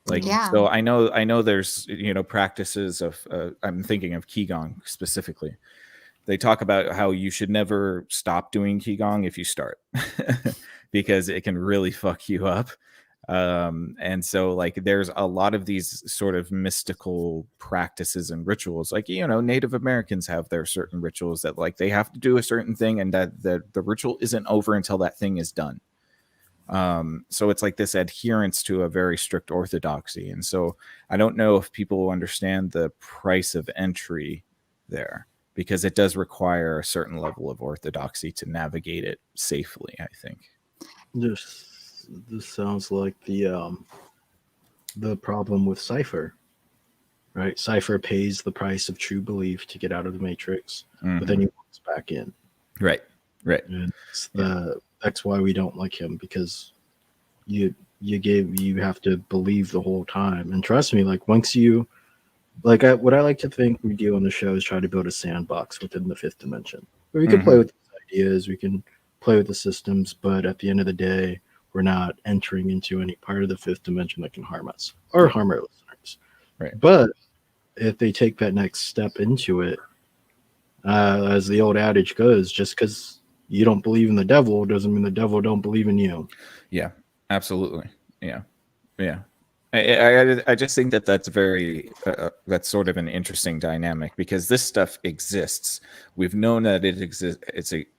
Like, so I know there's, practices of, I'm thinking of Qigong specifically. They talk about how you should never stop doing Qigong if you start, because it can really fuck you up. And so like, there's a lot of these sort of mystical practices and rituals, like, Native Americans have their certain rituals that like, they have to do a certain thing, and that the ritual isn't over until that thing is done. So it's like this adherence to a very strict orthodoxy. And so I don't know if people understand the price of entry there, because it does require a certain level of orthodoxy to navigate it safely, I think. This sounds like the problem with Cypher, right? Cypher pays the price of true belief to get out of the matrix, but then he walks back in. Right. And that's why we don't like him, because you have to believe the whole time. And trust me, like once you what I like to think we do on the show is try to build a sandbox within the fifth dimension where we can play with these ideas, we can play with the systems, but at the end of the day, we're not entering into any part of the fifth dimension that can harm us or harm our listeners. Right. But if they take that next step into it, as the old adage goes, just because you don't believe in the devil doesn't mean the devil don't believe in you. Yeah, absolutely. Yeah. I just think that's very that's sort of an interesting dynamic, because this stuff exists. We've known that it exists.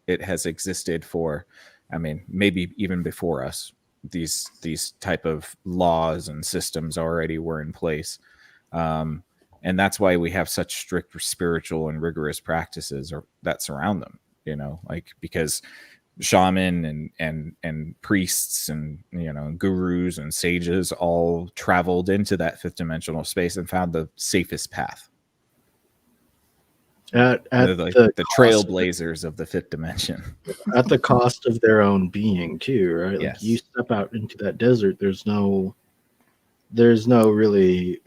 It has existed for, I mean, maybe even before us. These type of laws and systems already were in place, and that's why we have such strict spiritual and rigorous practices that surround them. Like, because shaman and priests and gurus and sages all traveled into that fifth dimensional space and found the safest path. At the trailblazers of the fifth dimension, at the cost of their own being too, right? Yes. Like you step out into that desert, there's no really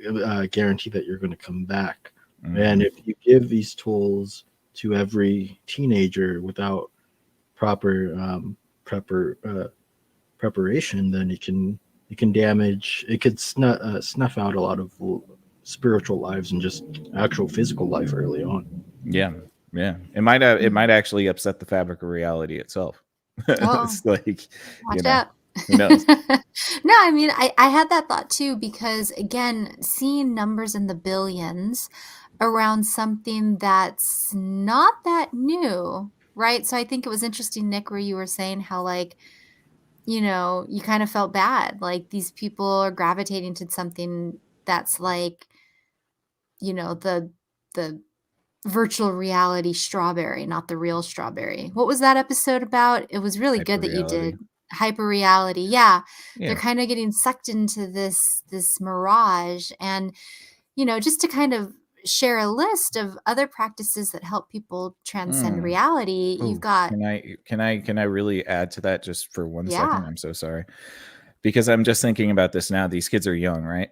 guarantee that you're going to come back. And if you give these tools to every teenager without proper preparation, then it can damage. It could snuff out a lot of spiritual lives and just actual physical life early on. Yeah. It might actually upset the fabric of reality itself. It's like, watch out. Who knows? No, I mean, I had that thought too, because again, seeing numbers in the billions around something that's not that new, right? So I think it was interesting, Nick, where you were saying how, like, you kind of felt bad. Like, these people are gravitating to something that's like, the virtual reality strawberry, not the real strawberry. What was that episode about? It was really good that you did. Hyper reality. Yeah. They're kind of getting sucked into this mirage, and, just to kind of share a list of other practices that help people transcend reality. Ooh, You've got. Can I really add to that just for 1 second? I'm so sorry, because I'm just thinking about this now. These kids are young, right?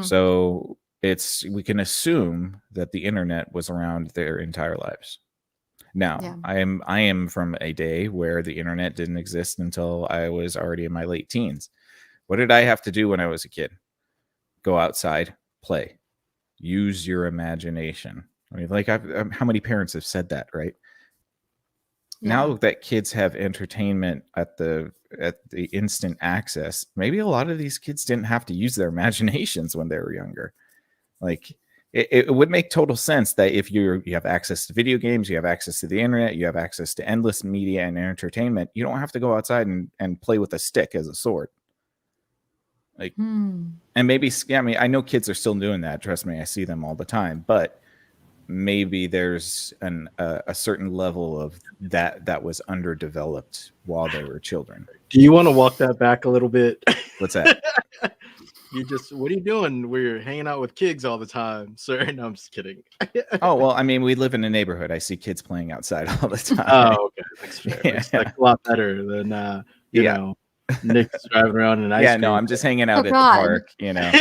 So we can assume that the internet was around their entire lives. Now, I am from a day where the internet didn't exist until I was already in my late teens. What did I have to do when I was a kid? Go outside, play. Use your imagination. I mean, like, how many parents have said that, right? Now that kids have entertainment at the instant access, maybe a lot of these kids didn't have to use their imaginations when they were younger. Like, it would make total sense that if you have access to video games, you have access to the internet, you have access to endless media and entertainment, you don't have to go outside and play with a stick as a sword. Like, and maybe, I mean, I know kids are still doing that. Trust me, I see them all the time. But maybe there's a certain level of that was underdeveloped while they were children. Do you want to walk that back a little bit? What's that? what are you doing? We're hanging out with kids all the time, sir. No, I'm just kidding. Oh, well, I mean, we live in a neighborhood. I see kids playing outside all the time. Oh, okay. That's fair. Yeah. It's like a lot better than you know, Nick's driving around in ice cream. No, I'm just hanging out at God. the park, you know.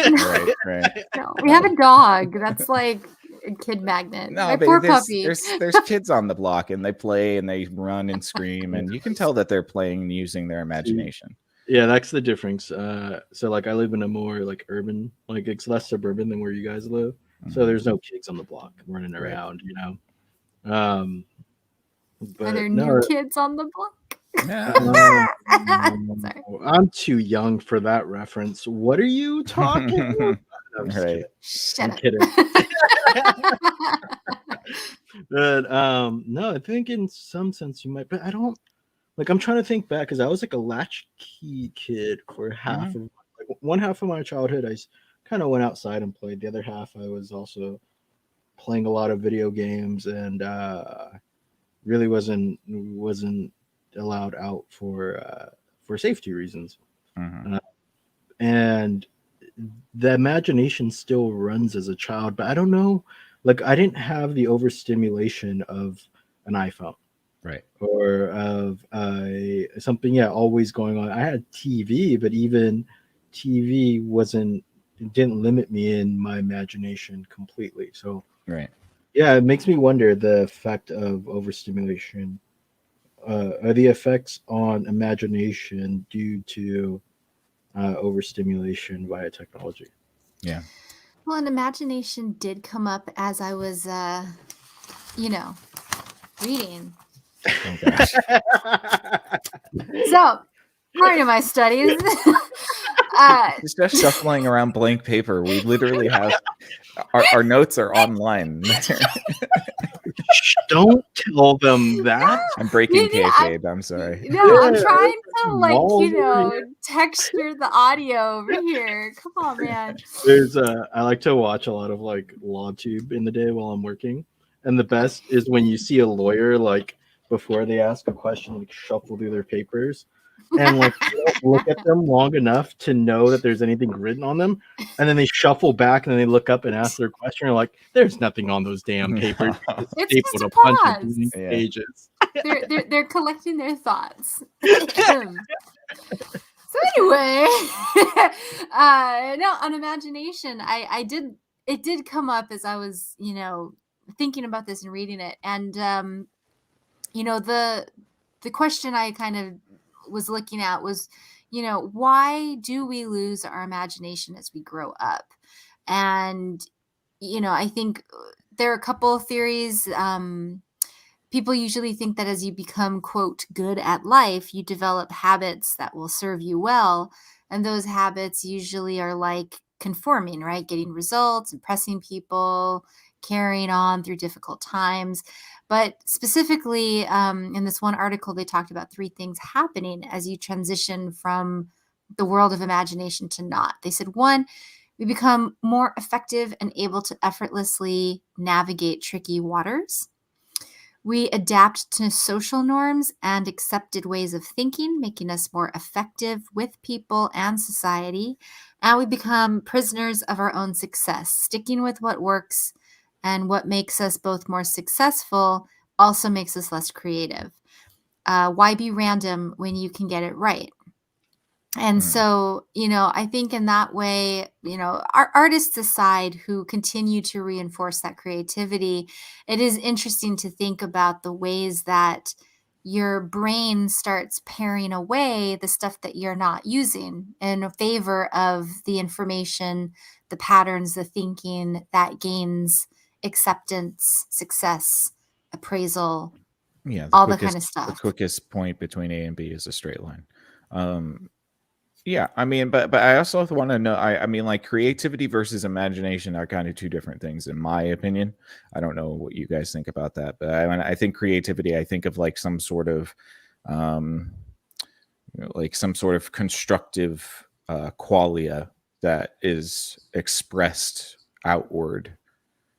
Right. No, we have a dog. That's like a kid magnet. No, My but poor there's, puppy. there's kids on the block, and they play and they run and scream, and you can tell that they're playing and using their imagination. Yeah, that's the difference. So like I live in a more like urban, like it's less suburban than where you guys live. So there's no kids on the block running around, you know. But Are there no, new kids on the block? Sorry. I'm too young for that reference. What are you talking about? I'm just Right. kidding. Shut I'm up. kidding. But no, I think in some sense you might, but I don't. Like I'm trying to think back because I was like a latchkey kid for half of like one half of my childhood. I kind of went outside and played. The other half I was also playing a lot of video games and really wasn't allowed out for safety reasons. And the imagination still runs as a child, but I don't know. Like I didn't have the overstimulation of an iPhone. Right. Or of something, always going on. I had TV, but even TV didn't limit me in my imagination completely. So, Right. Yeah, it makes me wonder the effect of overstimulation. Are the effects on imagination due to overstimulation via technology? Yeah. Well, an imagination did come up as I was, reading. Oh gosh. So, according to my studies, It's just shuffling around blank paper. We literally have our notes are online. Don't tell them that. I'm breaking Yeah, kayfabe. I'm sorry. No, I'm trying to Small texture the audio over here. Come on, man. I like to watch a lot of like LawTube in the day while I'm working, and the best is when you see a lawyer like before they ask a question, like shuffle through their papers, and like you don't look at them long enough to know that there's anything written on them, and then they shuffle back and then they look up and ask their question. You're like, there's nothing on those damn papers. It's Stapled just a a bunch of pause. blank Yeah. pages. They're collecting their thoughts. So anyway, no, on imagination, it did come up as I was, thinking about this and reading it. And, the question I kind of was looking at was, why do we lose our imagination as we grow up? And, I think there are a couple of theories. People usually think that as you become, quote, good at life, you develop habits that will serve you well. And those habits usually are like conforming, right? Getting results, impressing people, carrying on through difficult times. But specifically, in this one article, they talked about 3 things happening as you transition from the world of imagination to not. They said, 1, we become more effective and able to effortlessly navigate tricky waters. We adapt to social norms and accepted ways of thinking, making us more effective with people and society. And we become prisoners of our own success, sticking with what works, and what makes us both more successful also makes us less creative. Why be random when you can get it right? And so, I think in that way, our artists aside who continue to reinforce that creativity, it is interesting to think about the ways that your brain starts paring away the stuff that you're not using in favor of the information, the patterns, the thinking that gains acceptance, success, appraisal, all the kind of stuff. The quickest point between A and B is a straight line. Yeah, I mean, but I also want to know. I mean, like creativity versus imagination are kind of 2 different things, in my opinion. I don't know what you guys think about that, but I think creativity. I think of like some sort of, constructive qualia that is expressed outward.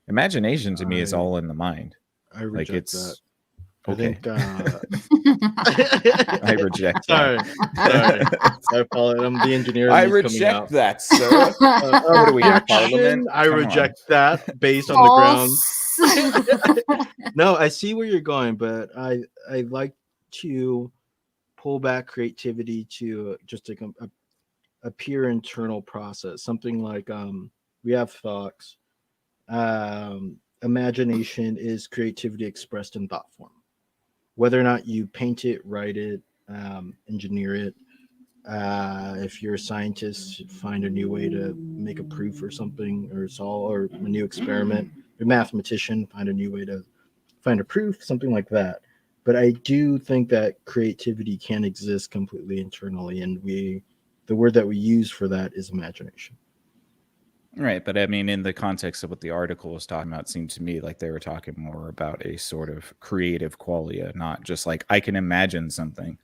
Imagination to me is all in the mind. I reject that. I Okay. think. I reject that. Sorry. I apologize. I'm the engineer. I and he's coming reject out. that, sir. What are we in Objection! Parliament? I Come on. reject that based on the ground. False. No, I see where you're going, but I like to pull back creativity to just a pure internal process. Something like we have thoughts. Imagination is creativity expressed in thought form. Whether or not you paint it, write it, engineer it. If you're a scientist, find a new way to make a proof or something, or solve, or a new experiment. You're a mathematician, find a new way to find a proof, something like that. But I do think that creativity can exist completely internally, and the word that we use for that is imagination. Right, but I mean, in the context of what the article was talking about, it seemed to me like they were talking more about a sort of creative qualia, not just like I can imagine something.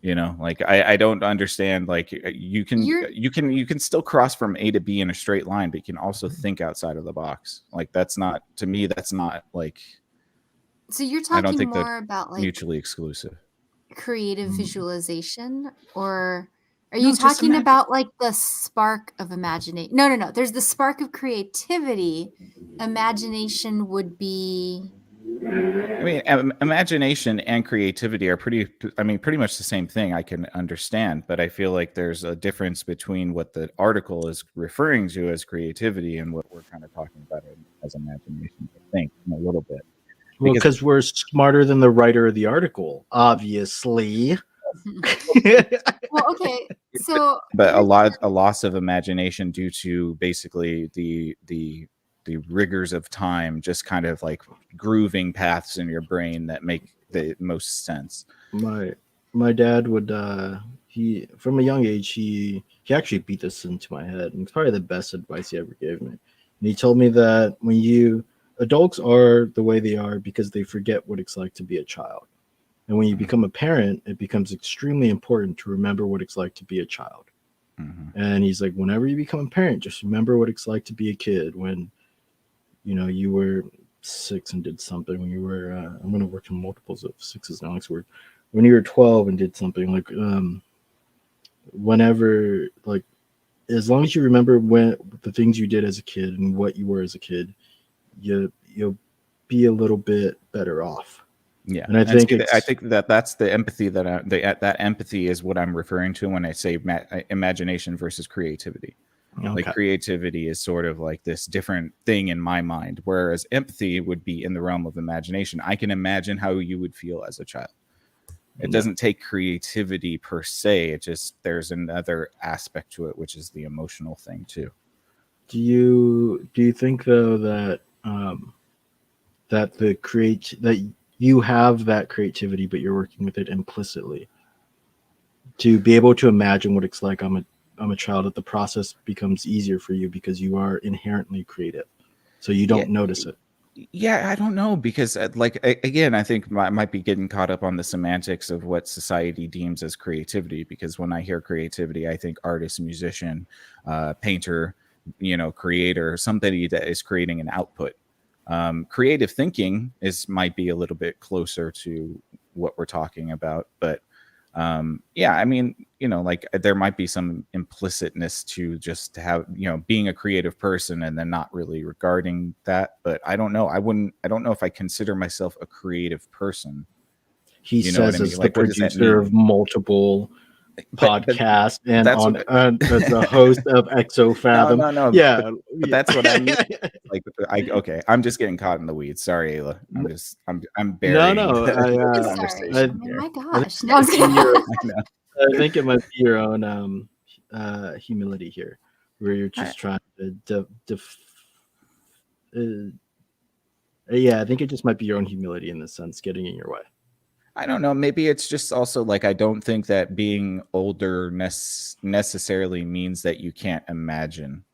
You know, like I don't understand. Like you can still cross from A to B in a straight line, but you can also think outside of the box. Like that's not, to me, that's not like. So you're I don't talking think more they're about like mutually exclusive. creative visualization, or are No, you just talking imagine. about like the spark of imagination? No. There's the spark of creativity. Imagination would be. I mean, imagination and creativity are pretty much the same thing. I can understand, but I feel like there's a difference between what the article is referring to as creativity and what we're kind of talking about as imagination, I think, in a little bit. Well, because we're smarter than the writer of the article, obviously. Well, okay. So, but a loss of imagination due to basically the rigors of time, just kind of like grooving paths in your brain that make the most sense. My dad would he from a young age he actually beat this into my head, and it's probably the best advice he ever gave me. And he told me that adults are the way they are because they forget what it's like to be a child. And when you become a parent, it becomes extremely important to remember what it's like to be a child. Mm-hmm. And he's like, whenever you become a parent, just remember what it's like to be a kid when, you were 6 and did something. When you were, I'm going to work in multiples of 6s now. Next word. When you were 12 and did something, like, whenever, like, as long as you remember when the things you did as a kid and what you were as a kid, you'll be a little bit better off. Yeah, and I think that's the empathy that empathy is what I'm referring to when I say imagination versus creativity. Okay. Like creativity is sort of like this different thing in my mind, whereas empathy would be in the realm of imagination. I can imagine how you would feel as a child. It doesn't take creativity per se. It just, there's another aspect to it, which is the emotional thing too. Do you think though that that you have that creativity, but you're working with it implicitly to be able to imagine what it's like? I'm a child. That the process becomes easier for you because you are inherently creative, so you don't notice it. Yeah, I don't know, because like again, I think I might be getting caught up on the semantics of what society deems as creativity, because when I hear creativity, I think artist, musician, painter, creator, somebody that is creating an output. Creative thinking might be a little bit closer to what we're talking about, but yeah, I mean, like there might be some implicitness to just have, being a creative person and then not really regarding that. But I don't know. I don't know if I consider myself a creative person. He says as the producer of multiple podcasts and on the host of Exofathom. No. Yeah, but that's what I mean. Like, I'm just getting caught in the weeds. Sorry, Ayla. I'm burying the conversation. Oh my gosh! I think it might be your own humility here, where you're just trying to yeah, I think it just might be your own humility in this sense getting in your way. I don't know. Maybe it's just also like, I don't think that being older necessarily means that you can't imagine.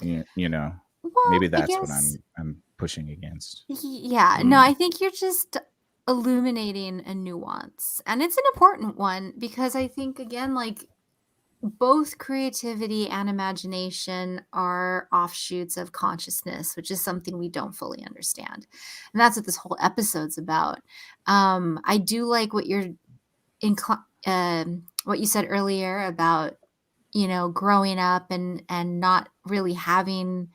Well, maybe that's what I'm pushing against. Yeah, no, I think you're just illuminating a nuance, and it's an important one, because I think, again, like, both creativity and imagination are offshoots of consciousness, which is something we don't fully understand. And that's what this whole episode's about. I do like what what you said earlier about, growing up and not really having.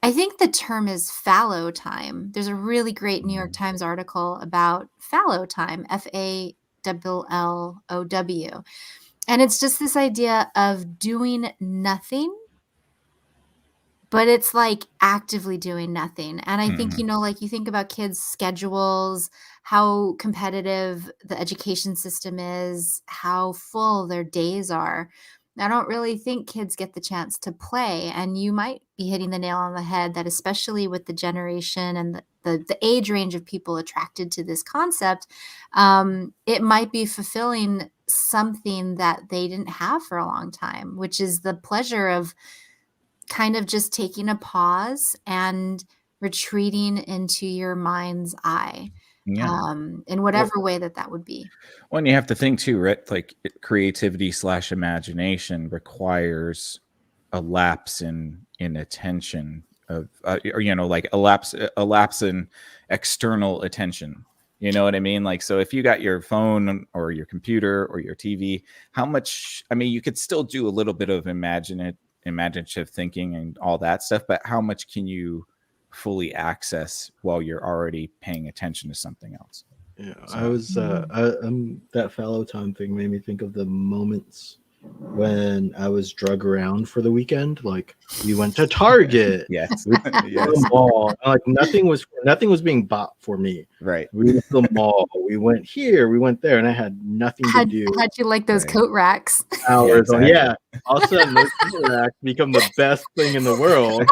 I think the term is fallow time. There's a really great New York Times article about fallow time, FALLOW. And it's just this idea of doing nothing, but it's like actively doing nothing. And I think, like you think about kids' schedules, how competitive the education system is, how full their days are. I don't really think kids get the chance to play. And you might be hitting the nail on the head that, especially with the generation and the age range of people attracted to this concept, it might be fulfilling something that they didn't have for a long time, which is the pleasure of kind of just taking a pause and retreating into your mind's eye, in whatever way that would be. Well, and you have to think too, right? Like creativity / imagination requires a lapse in attention of, like a lapse in external attention. You know what I mean? Like, so if you got your phone or your computer or your TV, how much? I mean, you could still do a little bit of imaginative thinking and all that stuff, but how much can you fully access while you're already paying attention to something else? Yeah, so. I was that fallow time thing made me think of the moments when I was drug around for the weekend. Like, we went to Target. Yes. We went to the mall. Like, nothing was being bought for me. Right. We went to the mall. We went here. We went there, and I had nothing to do. How'd you like those coat racks? Hours on. Yeah. All of a sudden, those coat racks become the best thing in the world.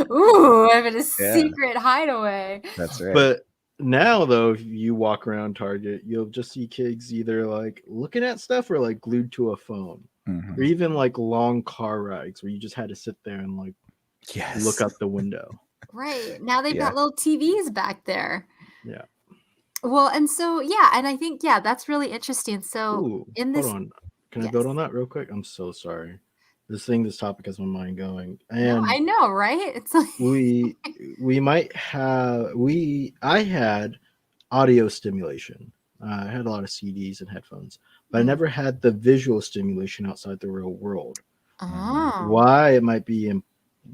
Ooh, I'm in a secret hideaway. That's right. But now, though, if you walk around Target, you'll just see kids either like looking at stuff or like glued to a phone, or even like long car rides where you just had to sit there and like look out the window. Right. Now they've got little TVs back there. Yeah. Well, and so, and I think, that's really interesting. So hold on. Can I build on that real quick? I'm so sorry. This topic has my mind going. And I know, right? It's like I had audio stimulation. I had a lot of CDs and headphones, but I never had the visual stimulation outside the real world. Oh. Why it might be,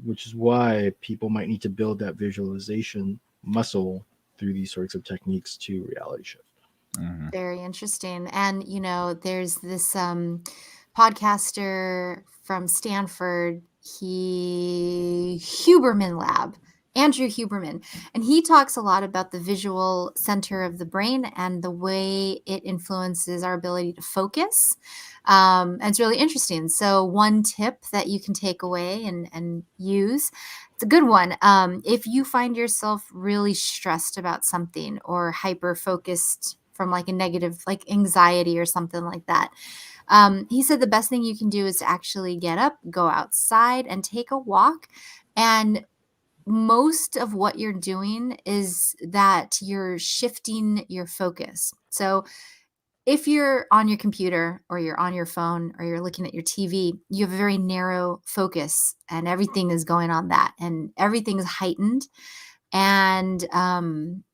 which is why people might need to build that visualization muscle through these sorts of techniques to reality shift. Very interesting. And, there's this podcaster from Stanford, Huberman Lab, Andrew Huberman, and he talks a lot about the visual center of the brain and the way it influences our ability to focus. And it's really interesting. So one tip that you can take away and use, it's a good one. If you find yourself really stressed about something or hyper focused from like a negative, like anxiety or something like that, he said the best thing you can do is to actually get up, go outside and take a walk. And most of what you're doing is that you're shifting your focus. So if you're on your computer or you're on your phone or you're looking at your TV, you have a very narrow focus and everything is going on that and everything is heightened and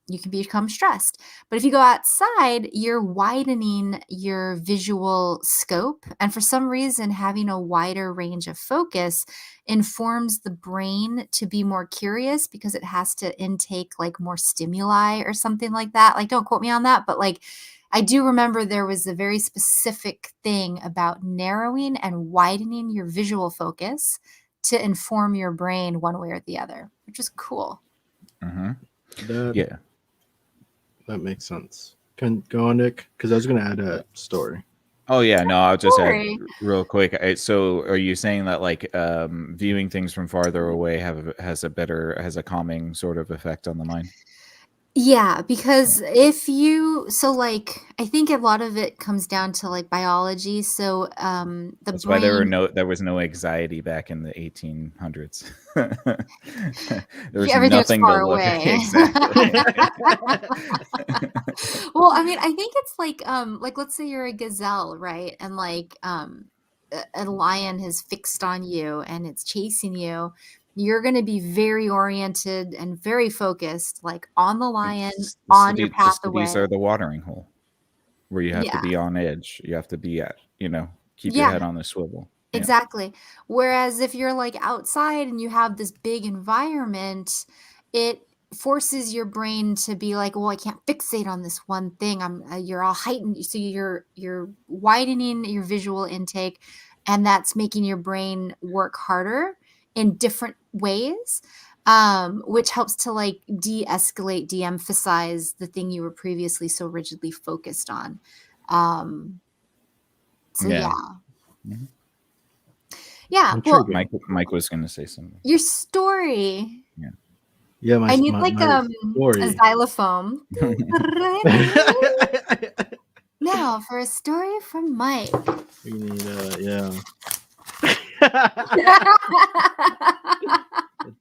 you can become stressed. But if you go outside, you're widening your visual scope. And for some reason, having a wider range of focus informs the brain to be more curious because it has to intake like more stimuli or something like that. Like, don't quote me on that, but like, I do remember there was a very specific thing about narrowing and widening your visual focus to inform your brain one way or the other, which is cool. That makes sense. Can go on, Nick, because I was going to add a story. Oh yeah, no, I'll just add real quick. So, are you saying that like viewing things from farther away has a calming sort of effect on the mind? Yeah, because I think a lot of it comes down to like biology. So that's why there was no anxiety back in the 1800s. There was everything nothing was far to look away. at. Exactly. Well, I mean, I think it's like let's say you're a gazelle, right? And a lion has fixed on you and it's chasing you. You're going to be very oriented and very focused, like on the lion, on your The path cities away. are the watering hole where you have to Yeah. be on edge. You have to be at, keep your Yeah. head on the swivel. Yeah. Exactly. Whereas if you're like outside and you have this big environment, it forces your brain to be like, well, I can't fixate on this one thing. You're all heightened, so you're widening your visual intake, and that's making your brain work harder in different ways, which helps to like de-escalate, de-emphasize the thing you were previously so rigidly focused on. So Yeah. yeah. Mhm. Yeah, I'm well, triggered. Mike was going to say something. your story. Yeah, I need like a story. xylophone. Now for a story from Mike. We need yeah. A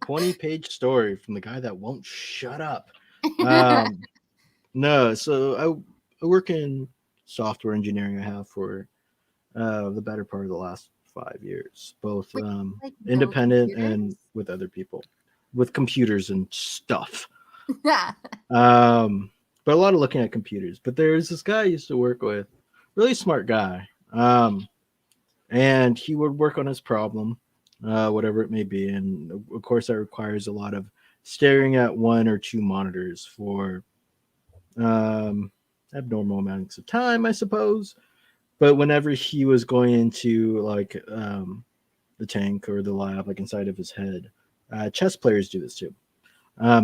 20-page story from the guy that won't shut up. No, so I work in software engineering. I have for the better part of the last 5 years, both Wait, like build independent and computers? with other people, with computers and stuff. Yeah. But a lot of looking at computers. But there's this guy I used to work with, really smart guy. And he would work on his problem, whatever it may be. And of course, that requires a lot of staring at one or two monitors for abnormal amounts of time, I suppose. But whenever he was going into like the tank or the lab, like inside of his head, chess players do this too.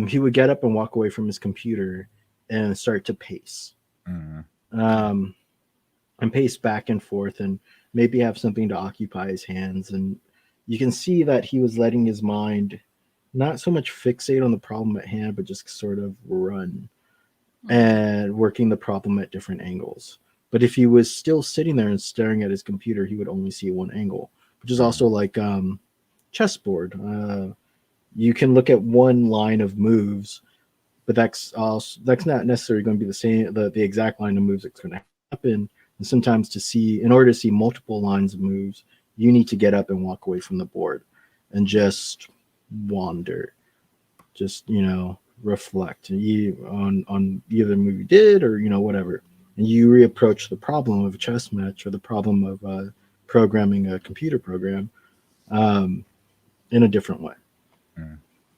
He would get up and walk away from his computer and start to pace. And pace back and forth and maybe have something to occupy his hands. And you can see that he was letting his mind not so much fixate on the problem at hand, but just sort of run and working the problem at different angles. But if he was still sitting there and staring at his computer, he would only see one angle, which is also like chessboard. You can look at one line of moves, but that's not necessarily going to be the same, the exact line of moves that's going to happen. And sometimes in order to see multiple lines of moves, you need to get up and walk away from the board and just wander, just reflect on either the move you did or whatever, and you reapproach the problem of a chess match or the problem of programming a computer program in a different way.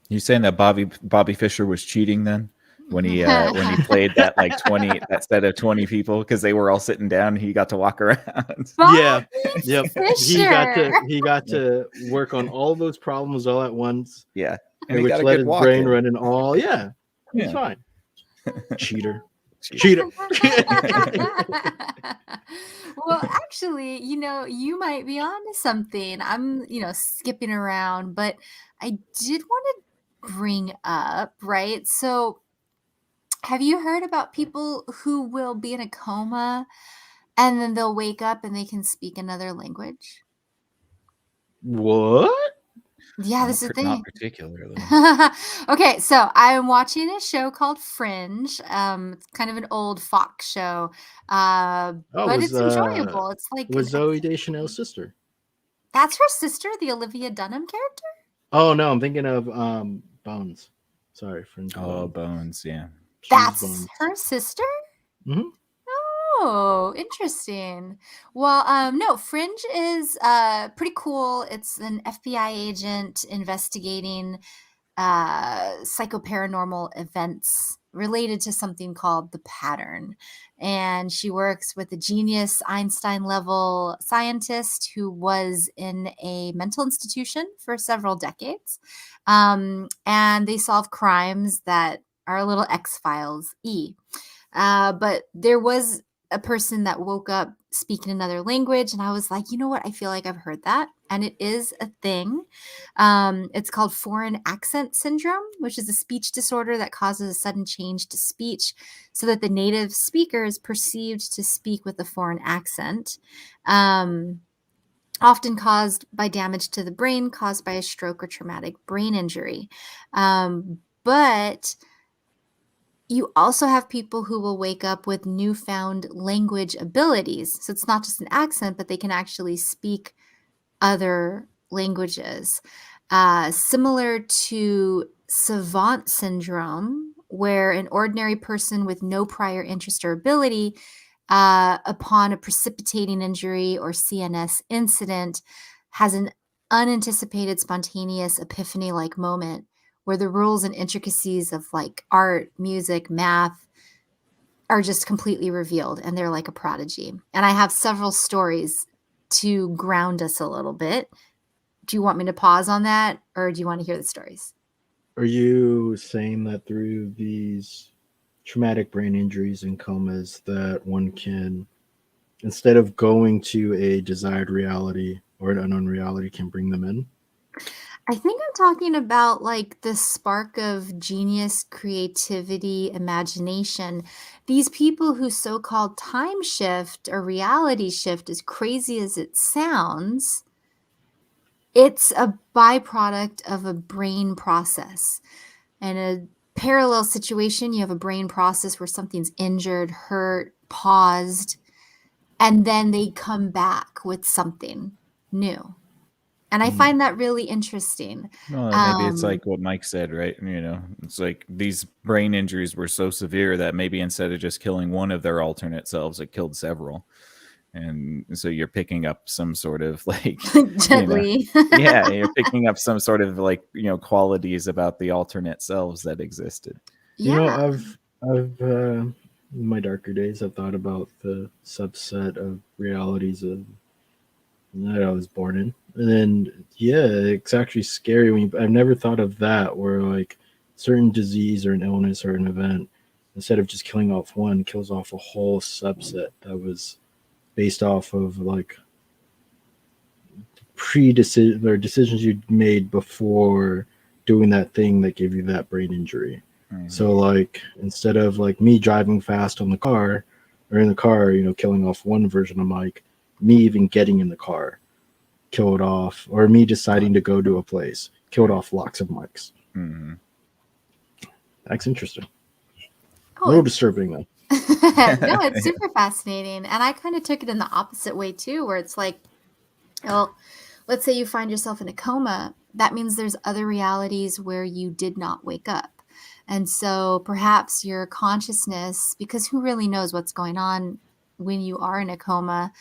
You saying that Bobby Fischer was cheating then when he played that that set of 20 people because they were all sitting down, he got to walk around. Yeah, yep. Fischer. He got to work on all those problems all at once. Yeah, and he which got a let good his walk brain in. run in all. Yeah, he's Yeah. fine. Cheater. Well, actually, you might be onto something. I'm, skipping around, but I did want to bring up, right? So, have you heard about people who will be in a coma and then they'll wake up and they can speak another language? What? Yeah, this is the Not thing. particularly. Okay, so I'm watching a show called Fringe. It's kind of an old Fox show, but it's enjoyable. It's like was Zooey Deschanel's sister? That's her sister, the Olivia Dunham character. Oh no, I'm thinking of Bones. Sorry, Fringe. Oh, Bones. Yeah. That's Bones. her sister. Mhm. Oh, interesting. Well, no, Fringe is pretty cool. It's an FBI agent investigating psychoparanormal events related to something called the pattern. And she works with a genius Einstein level scientist who was in a mental institution for several decades. And they solve crimes that are a little X-Files-y. But there was a person that woke up speaking another language, and I was like, you know what? I feel like I've heard that, and it is a thing. It's called foreign accent syndrome, which is a speech disorder that causes a sudden change to speech so that the native speaker is perceived to speak with a foreign accent. Often caused by damage to the brain caused by a stroke or traumatic brain injury. But You also have people who will wake up with newfound language abilities. So it's not just an accent, but they can actually speak other languages. Similar to savant syndrome, where an ordinary person with no prior interest or ability, upon a precipitating injury or CNS incident, has an unanticipated, spontaneous epiphany like moment where the rules and intricacies of like art, music, math are just completely revealed and they're like a prodigy. And I have several stories to ground us a little bit. Do you want me to pause on that or do you want to hear the stories? Are you saying that through these traumatic brain injuries and comas that one can, instead of going to a desired reality or an unknown reality, can bring them in? I think I'm talking about like the spark of genius, creativity, imagination. These people who so-called time shift or reality shift, as crazy as it sounds, it's a byproduct of a brain process. In a parallel situation, you have a brain process where something's injured, hurt, paused, and then they come back with something new. And I find that really interesting. Well, maybe it's like what Mike said, right? It's like these brain injuries were so severe that maybe instead of just killing one of their alternate selves, it killed several. And so you're picking up some sort of like gently. You're picking up some sort of like, qualities about the alternate selves that existed. Yeah. I've in my darker days, I've thought about the subset of realities that I was born in. And then, it's actually scary I've never thought of that, where like certain disease or an illness or an event, instead of just killing off one, kills off a whole subset that was based off of like decisions you made before doing that thing that gave you that brain injury. Mm-hmm. So like instead of like me driving fast in the car, killing off one version of Mike, me even getting in the car killed off, or me deciding to go to a place killed off lots of Mikes. Mm-hmm. That's interesting. A little disturbing though. No, it's super fascinating. And I kind of took it in the opposite way too, where it's like, well, let's say you find yourself in a coma. That means there's other realities where you did not wake up. And so perhaps your consciousness, because who really knows what's going on when you are in a coma,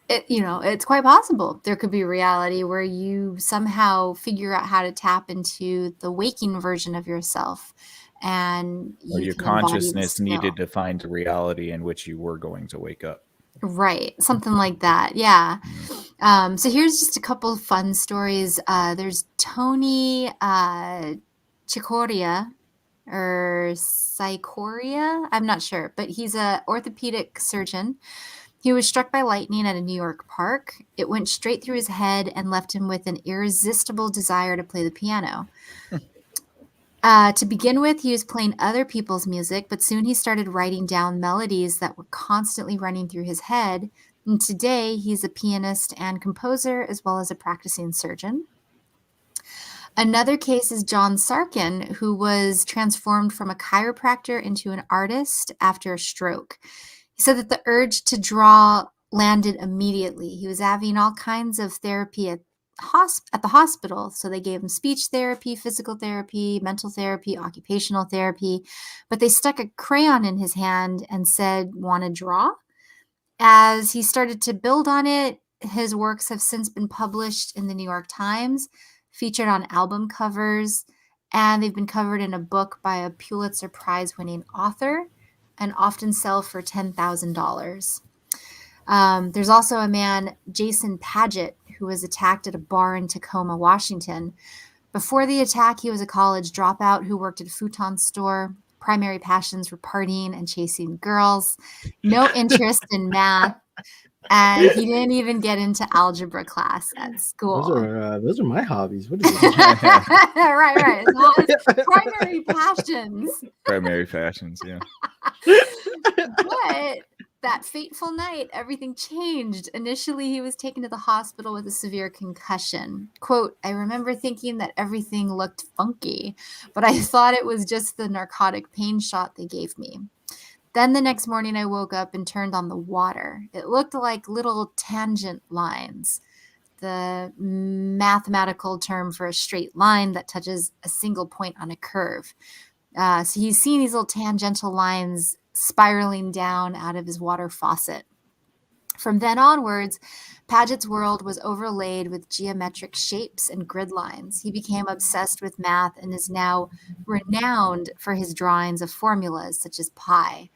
it's quite possible there could be a reality where you somehow figure out how to tap into the waking version of yourself. And your consciousness needed to find a reality in which you were going to wake up. Right. Something like that. Yeah. So here's just a couple of fun stories. There's Tony Cicoria or Cicoria. I'm not sure, but he's an orthopedic surgeon. He was struck by lightning at a New York park. It went straight through his head and left him with an irresistible desire to play the piano. To begin with, he was playing other people's music, but soon he started writing down melodies that were constantly running through his head. And today, he's a pianist and composer, as well as a practicing surgeon. Another case is John Sarkin, who was transformed from a chiropractor into an artist after a stroke. He said that the urge to draw landed immediately. He was having all kinds of therapy at the hospital. So they gave him speech therapy, physical therapy, mental therapy, occupational therapy, but they stuck a crayon in his hand and said, "Want to draw?" As he started to build on it, his works have since been published in the New York Times, featured on album covers, and they've been covered in a book by a Pulitzer Prize-winning author and often sell for $10,000. There's also a man, Jason Padgett, who was attacked at a bar in Tacoma, Washington. Before the attack, he was a college dropout who worked at a futon store. Primary passions were partying and chasing girls. No interest in math. And he didn't even get into algebra class at school. Those are my hobbies. What is this? Right. Primary passions. Primary passions, yeah. But That fateful night, everything changed. Initially, he was taken to the hospital with a severe concussion. Quote, I remember thinking that everything looked funky, but I thought it was just the narcotic pain shot they gave me. Then the next morning, I woke up and turned on the water. It looked like little tangent lines, the mathematical term for a straight line that touches a single point on a curve. So he's seeing these little tangential lines spiraling down out of his water faucet. From then onwards, Padgett's world was overlaid with geometric shapes and grid lines. He became obsessed with math and is now renowned for his drawings of formulas such as pi.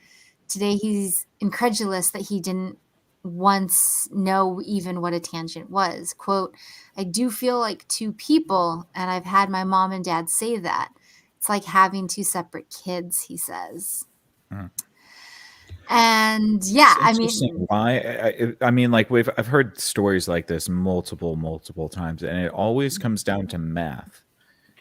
Today, he's incredulous that he didn't once know even what a tangent was. Quote, I do feel like two people, and I've had my mom and dad say that. It's like having two separate kids, he says. Mm. And yeah, It's I interesting. mean, Why? I mean, like I've heard stories like this multiple times, and it always comes down to math.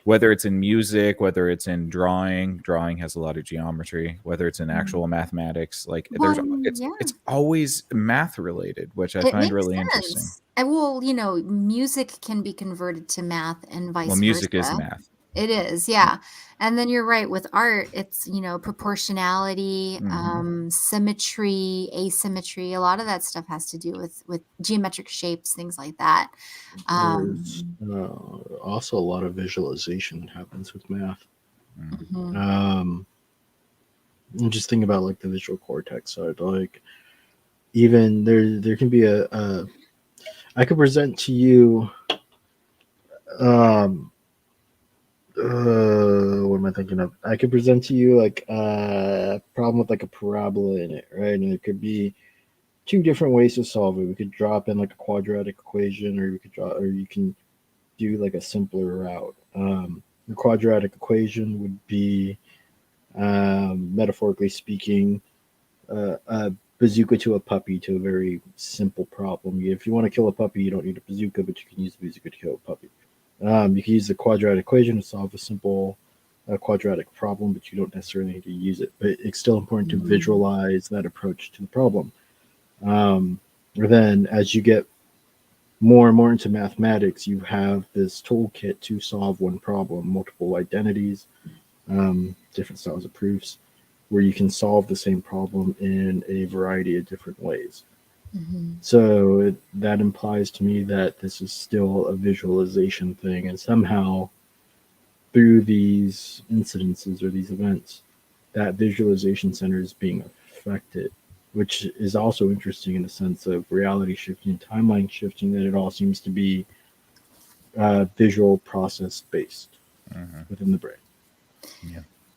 Whether it's in music, whether it's in drawing has a lot of geometry. Whether it's in actual mathematics, like well, yeah, it's always math related, which I it find makes really interesting. sense. And well, you know, music can be converted to math and vice Well, music is versa. math. It is, yeah. And then you're right with art, it's, you know, proportionality, symmetry, asymmetry. A lot of that stuff has to do with geometric shapes, things like that. There's also a lot of visualization that happens with math. Mhm. And just think about like the visual cortex side. Like even there can be I could present to you what am I thinking of? I could present to you like a problem with like a parabola in it, right? And it could be two different ways to solve it. We could drop in like a quadratic equation, or you can do like a simpler route. The quadratic equation would be, metaphorically speaking, a bazooka to a puppy to a very simple problem. If you want to kill a puppy, you don't need a bazooka, but you can use a bazooka to kill a puppy. You can use the quadratic equation to solve a simple quadratic problem, but you don't necessarily need to use it. But it's still important to visualize that approach to the problem. Then as you get more and more into mathematics, you have this toolkit to solve one problem, multiple identities, different styles of proofs, where you can solve the same problem in a variety of different ways. So that implies to me that this is still a visualization thing, and somehow through these incidences or these events, that visualization center is being affected, which is also interesting in the sense of reality shifting, timeline shifting, that it all seems to be visual process based within the brain.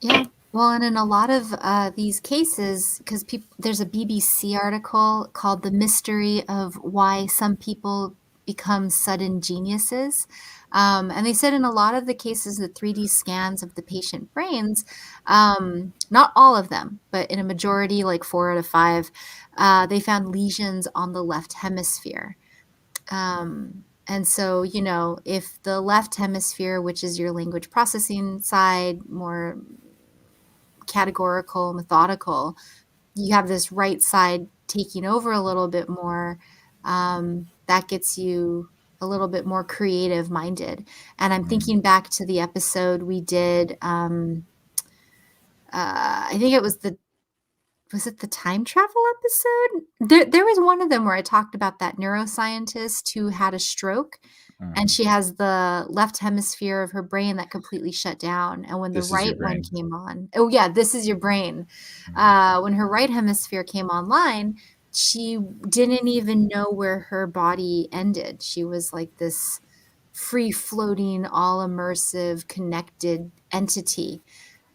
Yeah. Well, and in a lot of these cases, because there's a BBC article called The Mystery of Why Some People Become Sudden Geniuses. And they said in a lot of the cases, the 3D scans of the patient brains, not all of them, but in a majority, like 4 out of 5, they found lesions on the left hemisphere. And so, you know, if the left hemisphere, which is your language processing side, more categorical, methodical, you have this right side taking over a little bit more, that gets you a little bit more creative minded. And I'm thinking back to the episode we did, I think it was the time travel episode? There was one of them where I talked about that neuroscientist who had a stroke, and she has the left hemisphere of her brain that completely shut down. And when the This is your right one brain. came on, oh yeah, this is your brain. When her right hemisphere came online, she didn't even know where her body ended. She was like this free floating, all immersive, connected entity.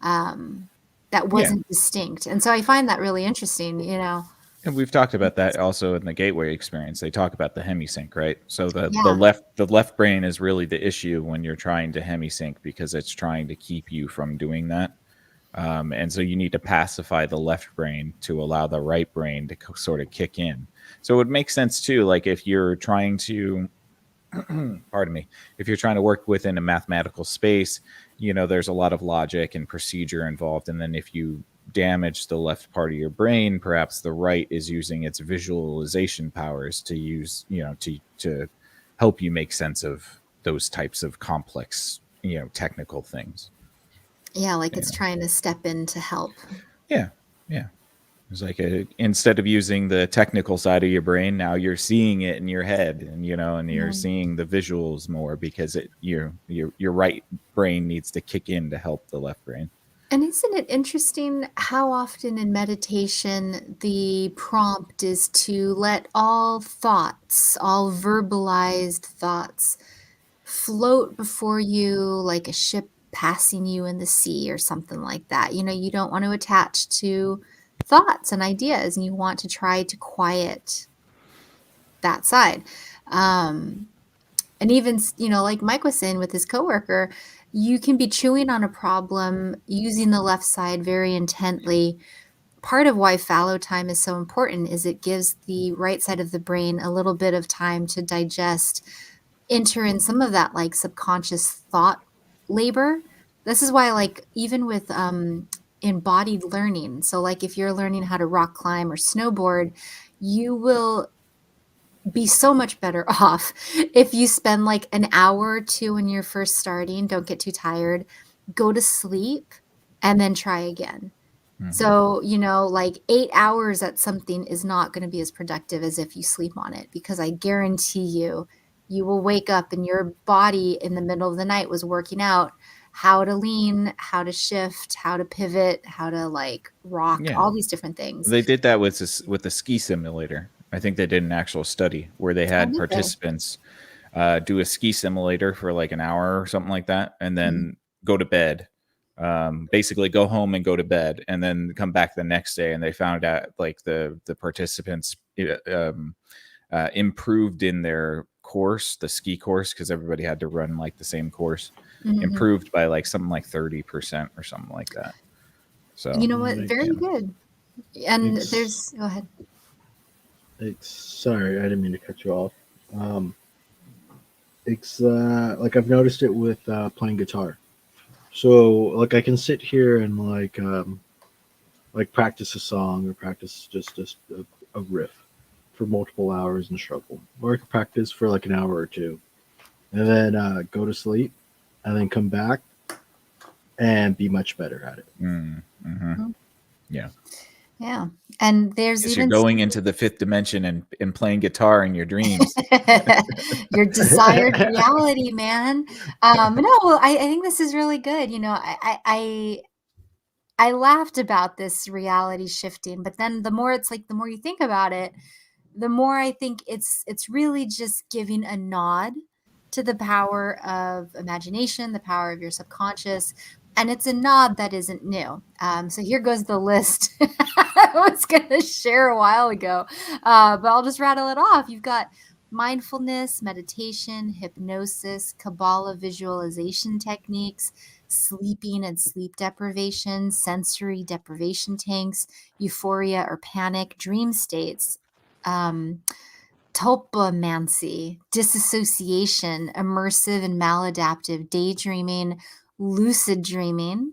That wasn't distinct. And so I find that really interesting, you know. And we've talked about that also in the gateway experience. They talk about the hemisync, right? So the Yeah. left brain is really the issue when you're trying to hemisync, because it's trying to keep you from doing that. And so you need to pacify the left brain to allow the right brain to sort of kick in. So it would make sense too, like if you're trying to pardon me, if you're trying to work within a mathematical space, you know, there's a lot of logic and procedure involved. And then if you damaged the left part of your brain, perhaps the right is using its visualization powers to use, to help you make sense of those types of complex, technical things. Yeah, like it's trying to step in to help. Yeah. It's like instead of using the technical side of your brain, now you're seeing it in your head, and you're seeing the visuals more because your right brain needs to kick in to help the left brain. And isn't it interesting how often in meditation the prompt is to let all thoughts, all verbalized thoughts, float before you like a ship passing you in the sea or something like that. You don't want to attach to thoughts and ideas, and you want to try to quiet that side. And even, like Mike was saying with his coworker, you can be chewing on a problem using the left side very intently. Part of why fallow time is so important is it gives the right side of the brain a little bit of time to digest, enter in some of that like subconscious thought labor. This is why, like, even with embodied learning, so like if you're learning how to rock climb or snowboard, you will be so much better off if you spend like an hour or two when you're first starting. Don't get too tired, go to sleep, and then try again. So, like 8 hours at something is not going to be as productive as if you sleep on it, because I guarantee you will wake up and your body in the middle of the night was working out how to lean, how to shift, how to pivot, how to like rock, all these different things. They did that with the ski simulator. I think they did an actual study where they had participants do a ski simulator for like an hour or something like that, and then go to bed. Basically go home and go to bed, and then come back the next day, and they found out like the participants improved in their course, the ski course, because everybody had to run like the same course, improved by like something like 30% or something like that. So you know what, very good. And go ahead. Sorry, I didn't mean to cut you off. It's like I've noticed it with playing guitar. So like I can sit here and like practice a song or practice just a riff for multiple hours and struggle, or I can practice for like an hour or two, and then go to sleep, and then come back and be much better at it. Yeah. And there's even you're going into the fifth dimension and playing guitar in your dreams. your desired reality, man. No, I think this is really good. I laughed about this reality shifting, but then the more you think about it, the more I think it's really just giving a nod to the power of imagination, the power of your subconscious. And it's a nod that isn't new. So here goes the list I was going to share a while ago, but I'll just rattle it off. You've got mindfulness, meditation, hypnosis, Kabbalah visualization techniques, sleeping and sleep deprivation, sensory deprivation tanks, euphoria or panic, dream states, tulpomancy, disassociation, immersive and maladaptive daydreaming, lucid dreaming.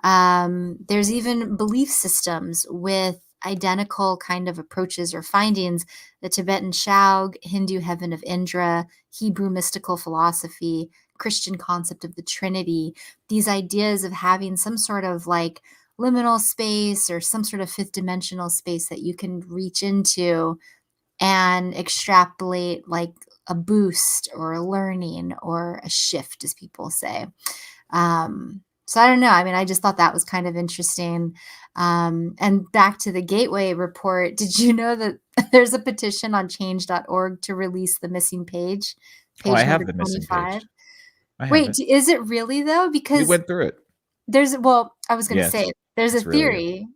There's even belief systems with identical kind of approaches or findings: the Tibetan Shaug, Hindu heaven of Indra, Hebrew mystical philosophy, Christian concept of the Trinity. These ideas of having some sort of like liminal space or some sort of fifth dimensional space that you can reach into and extrapolate like a boost or a learning or a shift, as people say. So I don't know. I mean, I just thought that was kind of interesting. And back to the Gateway report, did you know that there's a petition on change.org to release the missing page? I have the missing page. Wait, is it really though? Because we went through it. I was going to say, there's a theory.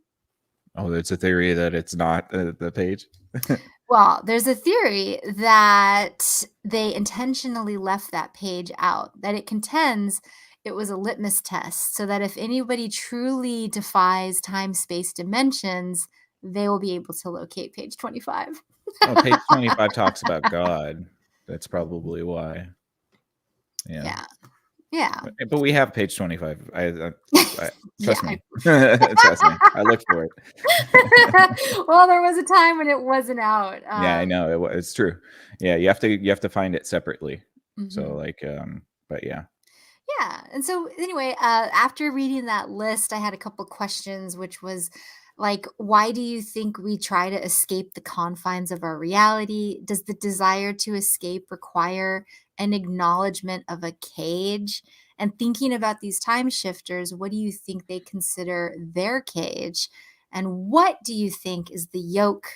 There's a theory that it's not the page. Well, there's a theory that they intentionally left that page out, that it contends it was a litmus test, so that if anybody truly defies time, space, dimensions, they will be able to locate page 25. Page 25 talks about God. That's probably why. Yeah. Yeah. But we have page 25. I trust Yeah. me. Trust me. I looked for it. Well, there was a time when it wasn't out. Yeah, I know. It's true. Yeah, you have to find it separately. So Mhm. like but yeah. Yeah. And so anyway, after reading that list, I had a couple questions, which was like, why do you think we try to escape the confines of our reality? Does the desire to escape require an acknowledgement of a cage? And thinking about these time shifters, what do you think they consider their cage? And what do you think is the yoke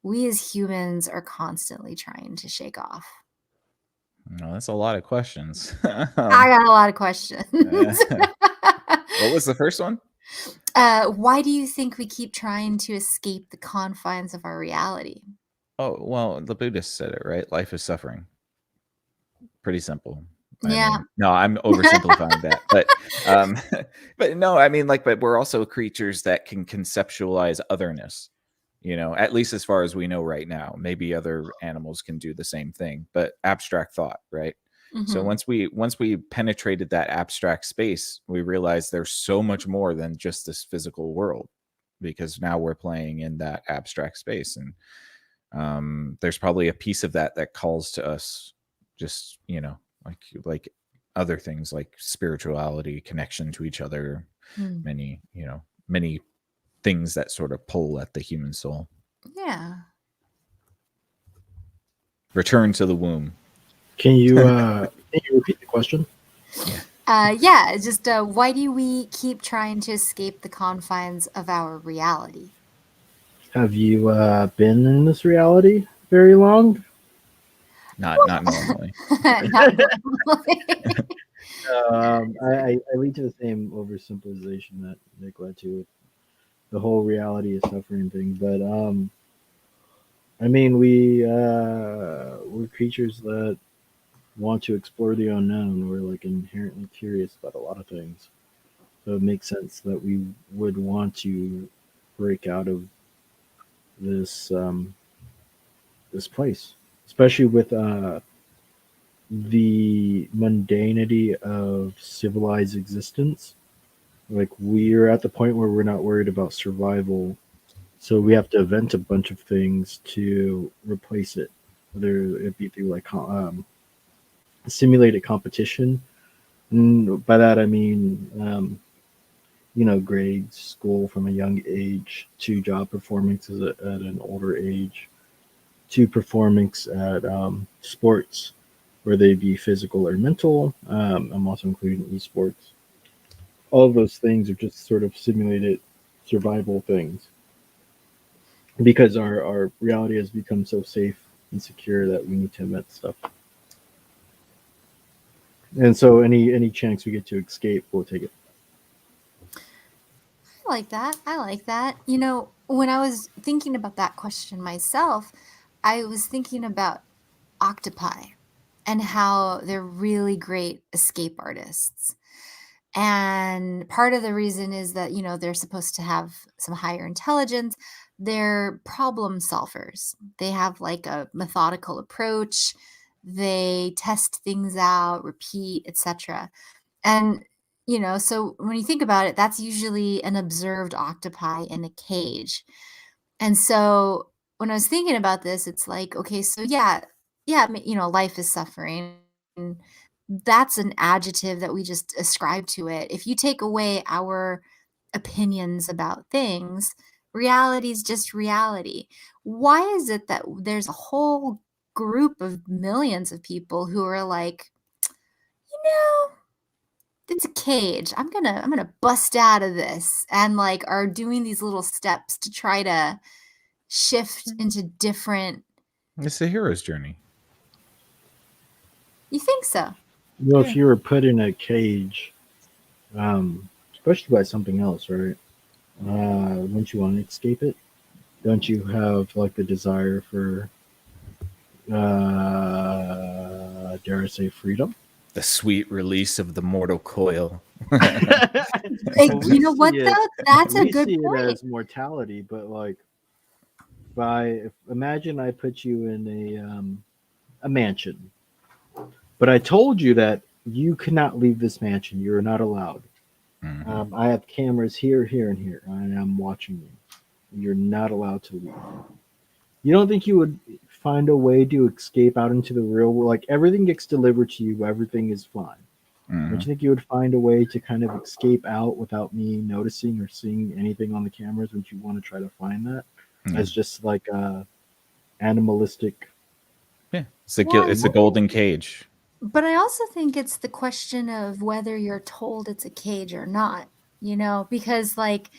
we as humans are constantly trying to shake off? No, that's a lot of questions. I got a lot of questions. What was the first one? Why do you think we keep trying to escape the confines of our reality? Oh, well, the Buddhist said it, right? Life is suffering. Pretty simple. I Yeah. mean, no, I'm oversimplifying that. But but no, I mean but we're also creatures that can conceptualize otherness, at least as far as we know right now. Maybe other animals can do the same thing, but abstract thought, right? So Mhm. once we penetrated that abstract space, we realized there's so much more than just this physical world, because now we're playing in that abstract space. And there's probably a piece of that calls to us, just like other things like spirituality, connection to each other, Mm. many things that sort of pull at the human soul. Yeah. Return to the womb. Can you repeat the question? Yeah, it's just why do we keep trying to escape the confines of our reality? Have you been in this reality very long? Not normally. Not normally. I lead to the same oversimplification that Nick led to, the whole reality is suffering thing. But I mean, we're creatures that want to explore the unknown. We're like inherently curious about a lot of things. So it makes sense that we would want to break out of this this place, especially with the mundanity of civilized existence. Like we're at the point where we're not worried about survival, so we have to invent a bunch of things to replace it. Whether it be through like simulated competition, and by that I mean grades, school from a young age, to job performances at an older age, to performance at sports, whether they be physical or mental. I'm also including esports. All of those things are just sort of simulated survival things because our reality has become so safe and secure that we need to invent stuff. And so any chance we get to escape, we'll take it. I like that. I like that. When I was thinking about that question myself, I was thinking about octopi and how they're really great escape artists. And part of the reason is that, they're supposed to have some higher intelligence. They're problem solvers. They have like a methodical approach. They test things out, repeat, etc. And, so when you think about it, that's usually an observed octopi in a cage. And so when I was thinking about this, it's like, okay, so yeah, life is suffering. And that's an adjective that we just ascribe to it. If you take away our opinions about things, reality is just reality. Why is it that there's a whole group of millions of people who are like, you know, it's a cage. I'm gonna bust out of this, and like are doing these little steps to try to shift into different. It's the hero's journey. You think so? Well, Yeah. if you were put in a cage, especially by something else, right? Wouldn't you want to escape it? Don't you have like the desire for, dare I say, freedom? The sweet release of the mortal coil. Like, Well, you know what though? That's a we good see it point. as mortality, but like, imagine I put you in a mansion, but I told you that you cannot leave this mansion. You're not allowed. I have cameras here, here, and here, and I'm watching you. You're not allowed to leave. You don't think you would find a way to escape out into the real world? Like everything gets delivered to you, everything is fine. Don't you think you would find a way to kind of escape out without me noticing or seeing anything on the cameras? Would you want to try to find that as just like a animalistic? Yeah, it's a golden cage. But I also think it's the question of whether you're told it's a cage or not, because like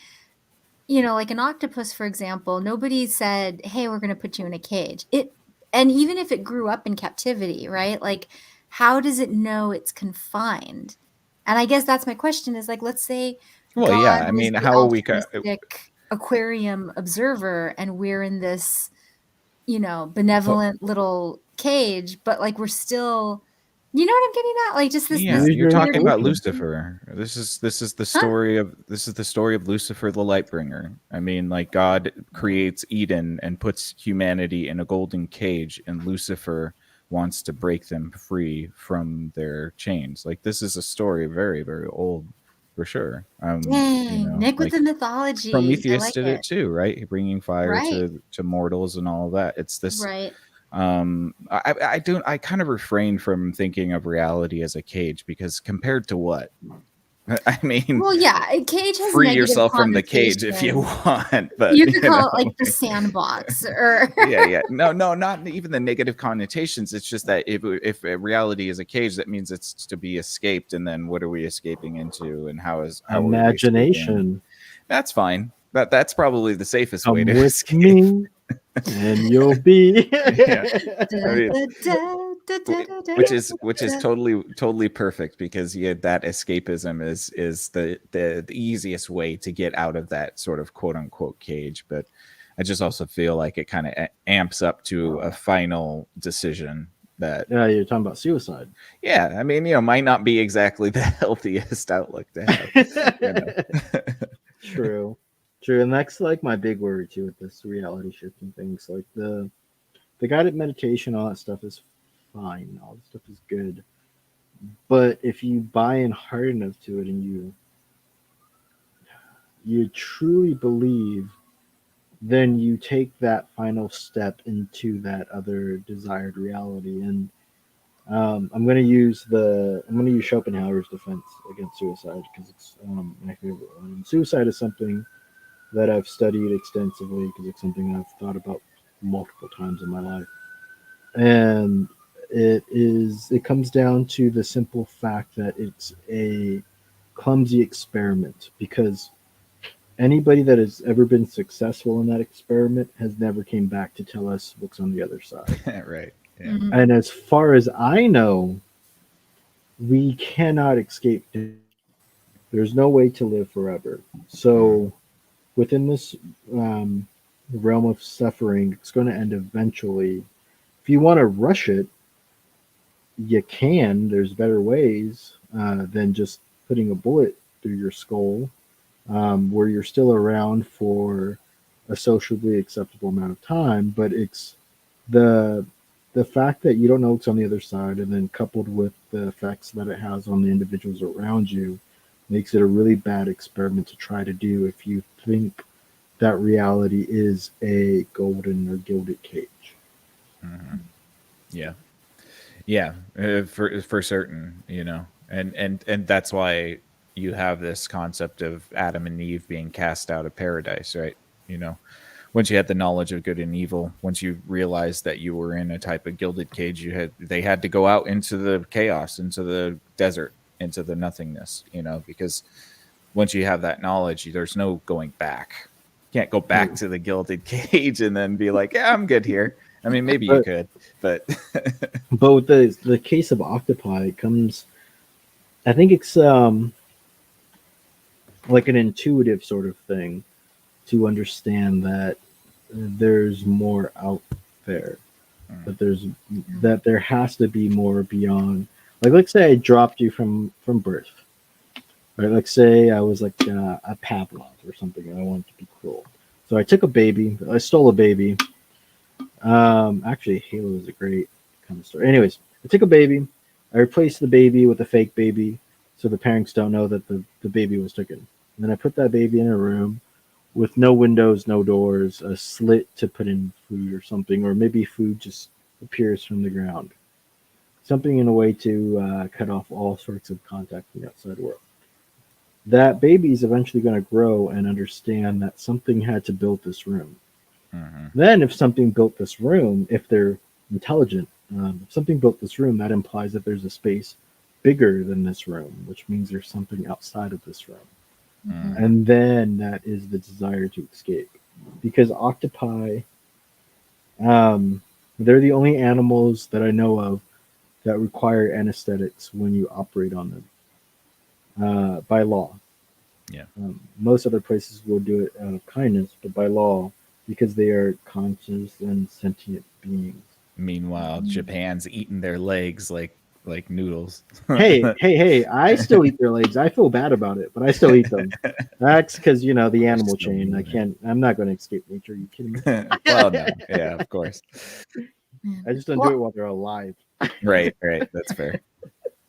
an octopus, for example, nobody said, "Hey, we're going to put you in a cage." And even if it grew up in captivity, right? Like, how does it know it's confined? And I guess that's my question is like, let's say Well, God yeah, I is mean, the how are we? altruistic aquarium observer and we're in this, benevolent little cage, but like we're still, you know what I'm getting at? Like just this Yeah, you're You're talking about open. Lucifer. This is the story of Lucifer the Lightbringer. I mean, like God creates Eden and puts humanity in a golden cage, and Lucifer wants to break them free from their chains. Like this is a story very, very old, for sure. Dang, Nick with like the mythology. I Prometheus like did it too, right? Bringing fire Right. to mortals and all of that. It's this. Right. I kind of refrain from thinking of reality as a cage because compared to what? I mean, Well, yeah, a cage has free negative yourself from the cage if you connotations. want, but You could call it like the sandbox or yeah. No, not even the negative connotations. It's just that if reality is a cage, that means it's to be escaped, and then what are we escaping into, and how are we escaping? Imagination. That's fine. That's probably the safest way Come to with escape. me, and you'll be. Yeah. I mean, which is totally perfect because that escapism is the easiest way to get out of that sort of quote unquote cage. But I just also feel like it kind of amps up to a final decision that Yeah, you're talking about suicide. Yeah, I mean, might not be exactly the healthiest outlook to have. True, and that's like my big worry too with this reality shifting things. Like the guided meditation, all that stuff is fine. All that stuff is good, but if you buy in hard enough to it and you truly believe, then you take that final step into that other desired reality. And I'm going to use Schopenhauer's defense against suicide because it's my favorite one. Suicide is something that I've studied extensively because it's something I've thought about multiple times in my life, and it comes down to the simple fact that it's a clumsy experiment because anybody that has ever been successful in that experiment has never came back to tell us what's on the other side. Right. Yeah. Mhm. And as far as I know, we cannot escape. There's no way to live forever. So within this realm of suffering, it's going to end eventually. If you want to rush it, you can. There's better ways than just putting a bullet through your skull, where you're still around for a socially acceptable amount of time. But it's the fact that you don't know what's on the other side, and then coupled with the effects that it has on the individuals around you, makes it a really bad experiment to try to do if you think that reality is a golden or gilded cage. Mm-hmm. Yeah, for certain, and that's why you have this concept of Adam and Eve being cast out of paradise, right? Once you had the knowledge of good and evil, once you realized that you were in a type of gilded cage, they had to go out into the chaos, into the desert, into the nothingness, because once you have that knowledge, there's no going back. You can't go back to the gilded cage and then be like, yeah, I'm good here. I mean, maybe you could, but but with the case of octopi, it comes. I think it's like an intuitive sort of thing to understand that there's more out there, that there has to be more beyond. Like, let's say I dropped you from birth, right? Let's say I was like a Pavlov or something, and I wanted to be cruel. So I took a baby. I stole a baby. Actually, Halo is a great kind of story. Anyways, I took a baby, I replaced the baby with a fake baby so the parents don't know that the baby was taken. And then I put that baby in a room with no windows, no doors, a slit to put in food or something, or maybe food just appears from the ground. Something in a way to cut off all sorts of contact from the outside world. That baby is eventually going to grow and understand that something had to build this room. Then, if something built this room, if they're intelligent, if something built this room, that implies that there's a space bigger than this room, which means there's something outside of this room. And then that is the desire to escape. Because octopi, they're the only animals that I know of that require anesthetics when you operate on them by law. Yeah. Most other places will do it out of kindness, but by law, because they are conscious and sentient beings. Meanwhile, Japan's eating their legs like noodles. hey! I still eat their legs. I feel bad about it, but I still eat them. That's because the animal chain. I'm not going to escape nature. Are you kidding me? Well, no, yeah, of course. I just don't do it while they're alive. Right. That's fair.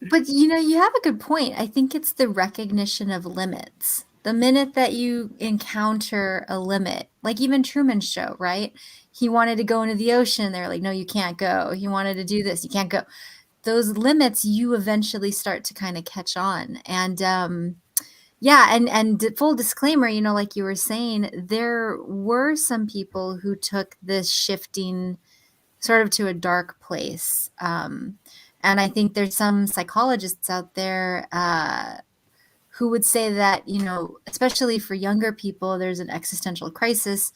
But you have a good point. I think it's the recognition of limits. The minute that you encounter a limit, like even Truman's Show, right? He wanted to go into the ocean. They're like, no, you can't go. He wanted to do this. You can't go. Those limits, you eventually start to kind of catch on. And and full disclaimer, like you were saying, there were some people who took this shifting sort of to a dark place. And I think there's some psychologists out there who would say that, especially for younger people, there's an existential crisis.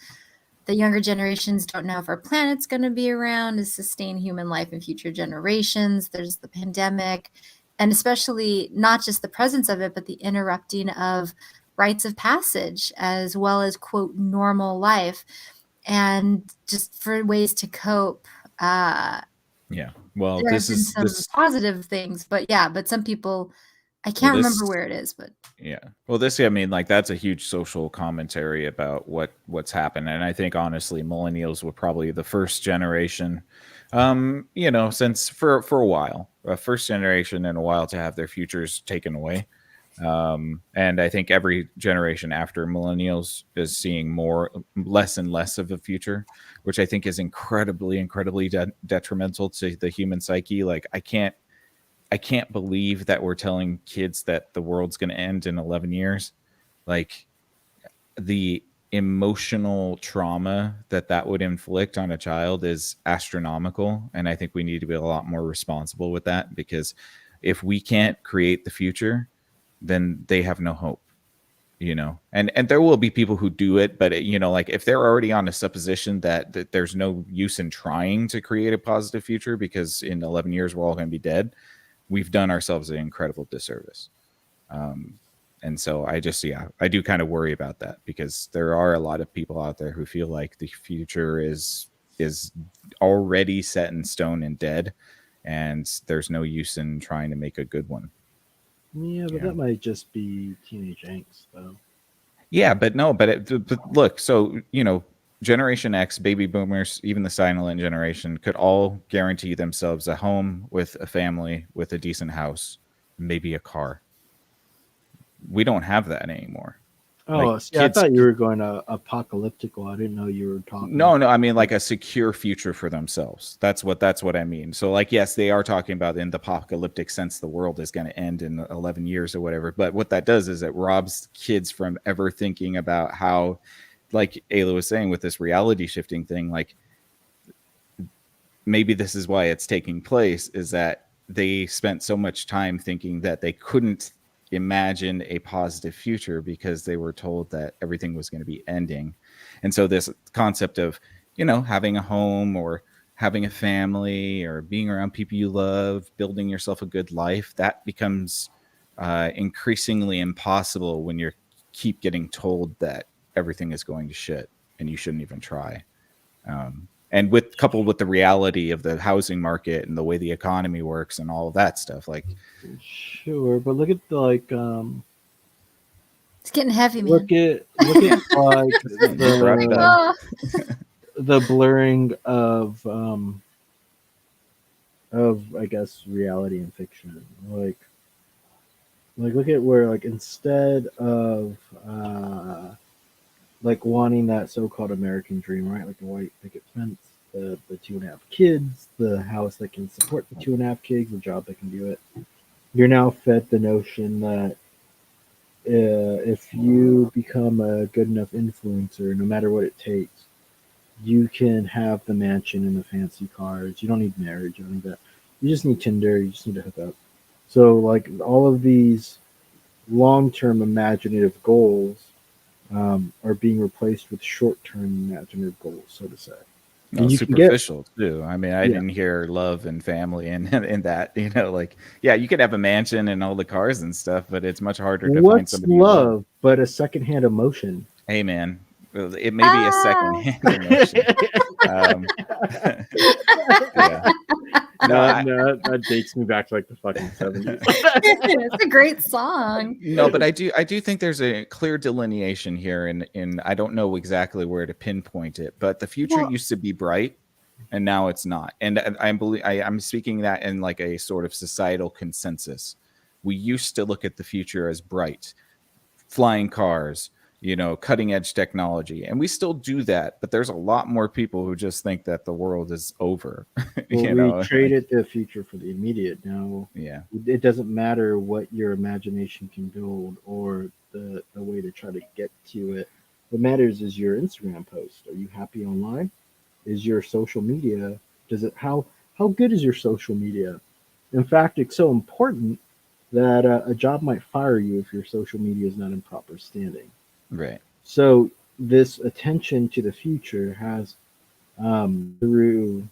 The younger generations don't know if our planet's going to be around to sustain human life in future generations. There's the pandemic, and especially not just the presence of it, but the interrupting of rites of passage, as well as, quote, normal life, and just for ways to cope. Yeah. Well, there this have been is some positive things, but some people, I can't remember where it is, but yeah. Well, that's a huge social commentary about what's happened, and I think honestly, millennials were probably the first generation, since for a while, first generation in a while to have their futures taken away. And I think every generation after millennials is seeing less and less of a future, which I think is incredibly detrimental to the human psyche. Like I can't believe that we're telling kids that the world's going to end in 11 years. Like the emotional trauma that would inflict on a child is astronomical. And I think we need to be a lot more responsible with that, because if we can't create the future, then they have no hope, and there will be people who do it, but like if they're already on a supposition that there's no use in trying to create a positive future because in 11 years we're all going to be dead, we've done ourselves an incredible disservice. And so I do kind of worry about that, because there are a lot of people out there who feel like the future is already set in stone and dead, and there's no use in trying to make a good one. Yeah, but that might just be teenage angst, though. Yeah, but no, but look, so, Generation X, baby boomers, even the silent generation could all guarantee themselves a home with a family, with a decent house, maybe a car. We don't have that anymore. Oh, I thought you were going apocalyptical. I didn't know you were talking. No, I mean like a secure future for themselves. That's what I mean. So like, yes, they are talking about in the apocalyptic sense, the world is going to end in 11 years or whatever. But what that does is it robs kids from ever thinking about how, like Ayla was saying with this reality shifting thing, like maybe this is why it's taking place, is that they spent so much time thinking that they couldn't imagine a positive future because they were told that everything was going to be ending. And so this concept of, having a home or having a family or being around people you love, building yourself a good life, that becomes increasingly impossible when you keep getting told that everything is going to shit and you shouldn't even try. And coupled with the reality of the housing market and the way the economy works and all of that stuff, like. Sure, but look at it's getting heavy, man. Look at like the blurring of of I guess reality and fiction. Like look at where like instead of like wanting that so-called American dream, right? Like the white picket fence, the 2.5 kids, the house that can support the 2.5 kids, the job that can do it. You're now fed the notion that if you become a good enough influencer, no matter what it takes, you can have the mansion and the fancy cars. You don't need marriage. You don't need that. You just need Tinder. You just need to hook up. So like all of these long-term imaginative goals are being replaced with short-term imaginative goals, so to say. No, And you can get superficial too. I mean, I yeah. didn't hear love and family and in that, like, yeah, you could have a mansion and all the cars and stuff, but it's much harder to find What's somebody you love. love but a secondhand emotion? Hey, man, well, it may be a second-hand emotion. Yeah. No, that dates me back to like the fucking 70s. It's a great song. No, but I do think there's a clear delineation here, in I don't know exactly where to pinpoint it, but the future Well, used to be bright, and now it's not. And I'm speaking that in like a sort of societal consensus. We used to look at the future as bright, flying cars, cutting edge technology, and we still do that. But there's a lot more people who just think that the world is over. Well, we traded the future for the immediate. Now, Yeah. it doesn't matter what your imagination can build or the way to try to get to it. What matters is your Instagram post. Are you happy online? Is your social media, does it how good is your social media? In fact, it's so important that a job might fire you if your social media is not in proper standing. Right. So this attention to the future has through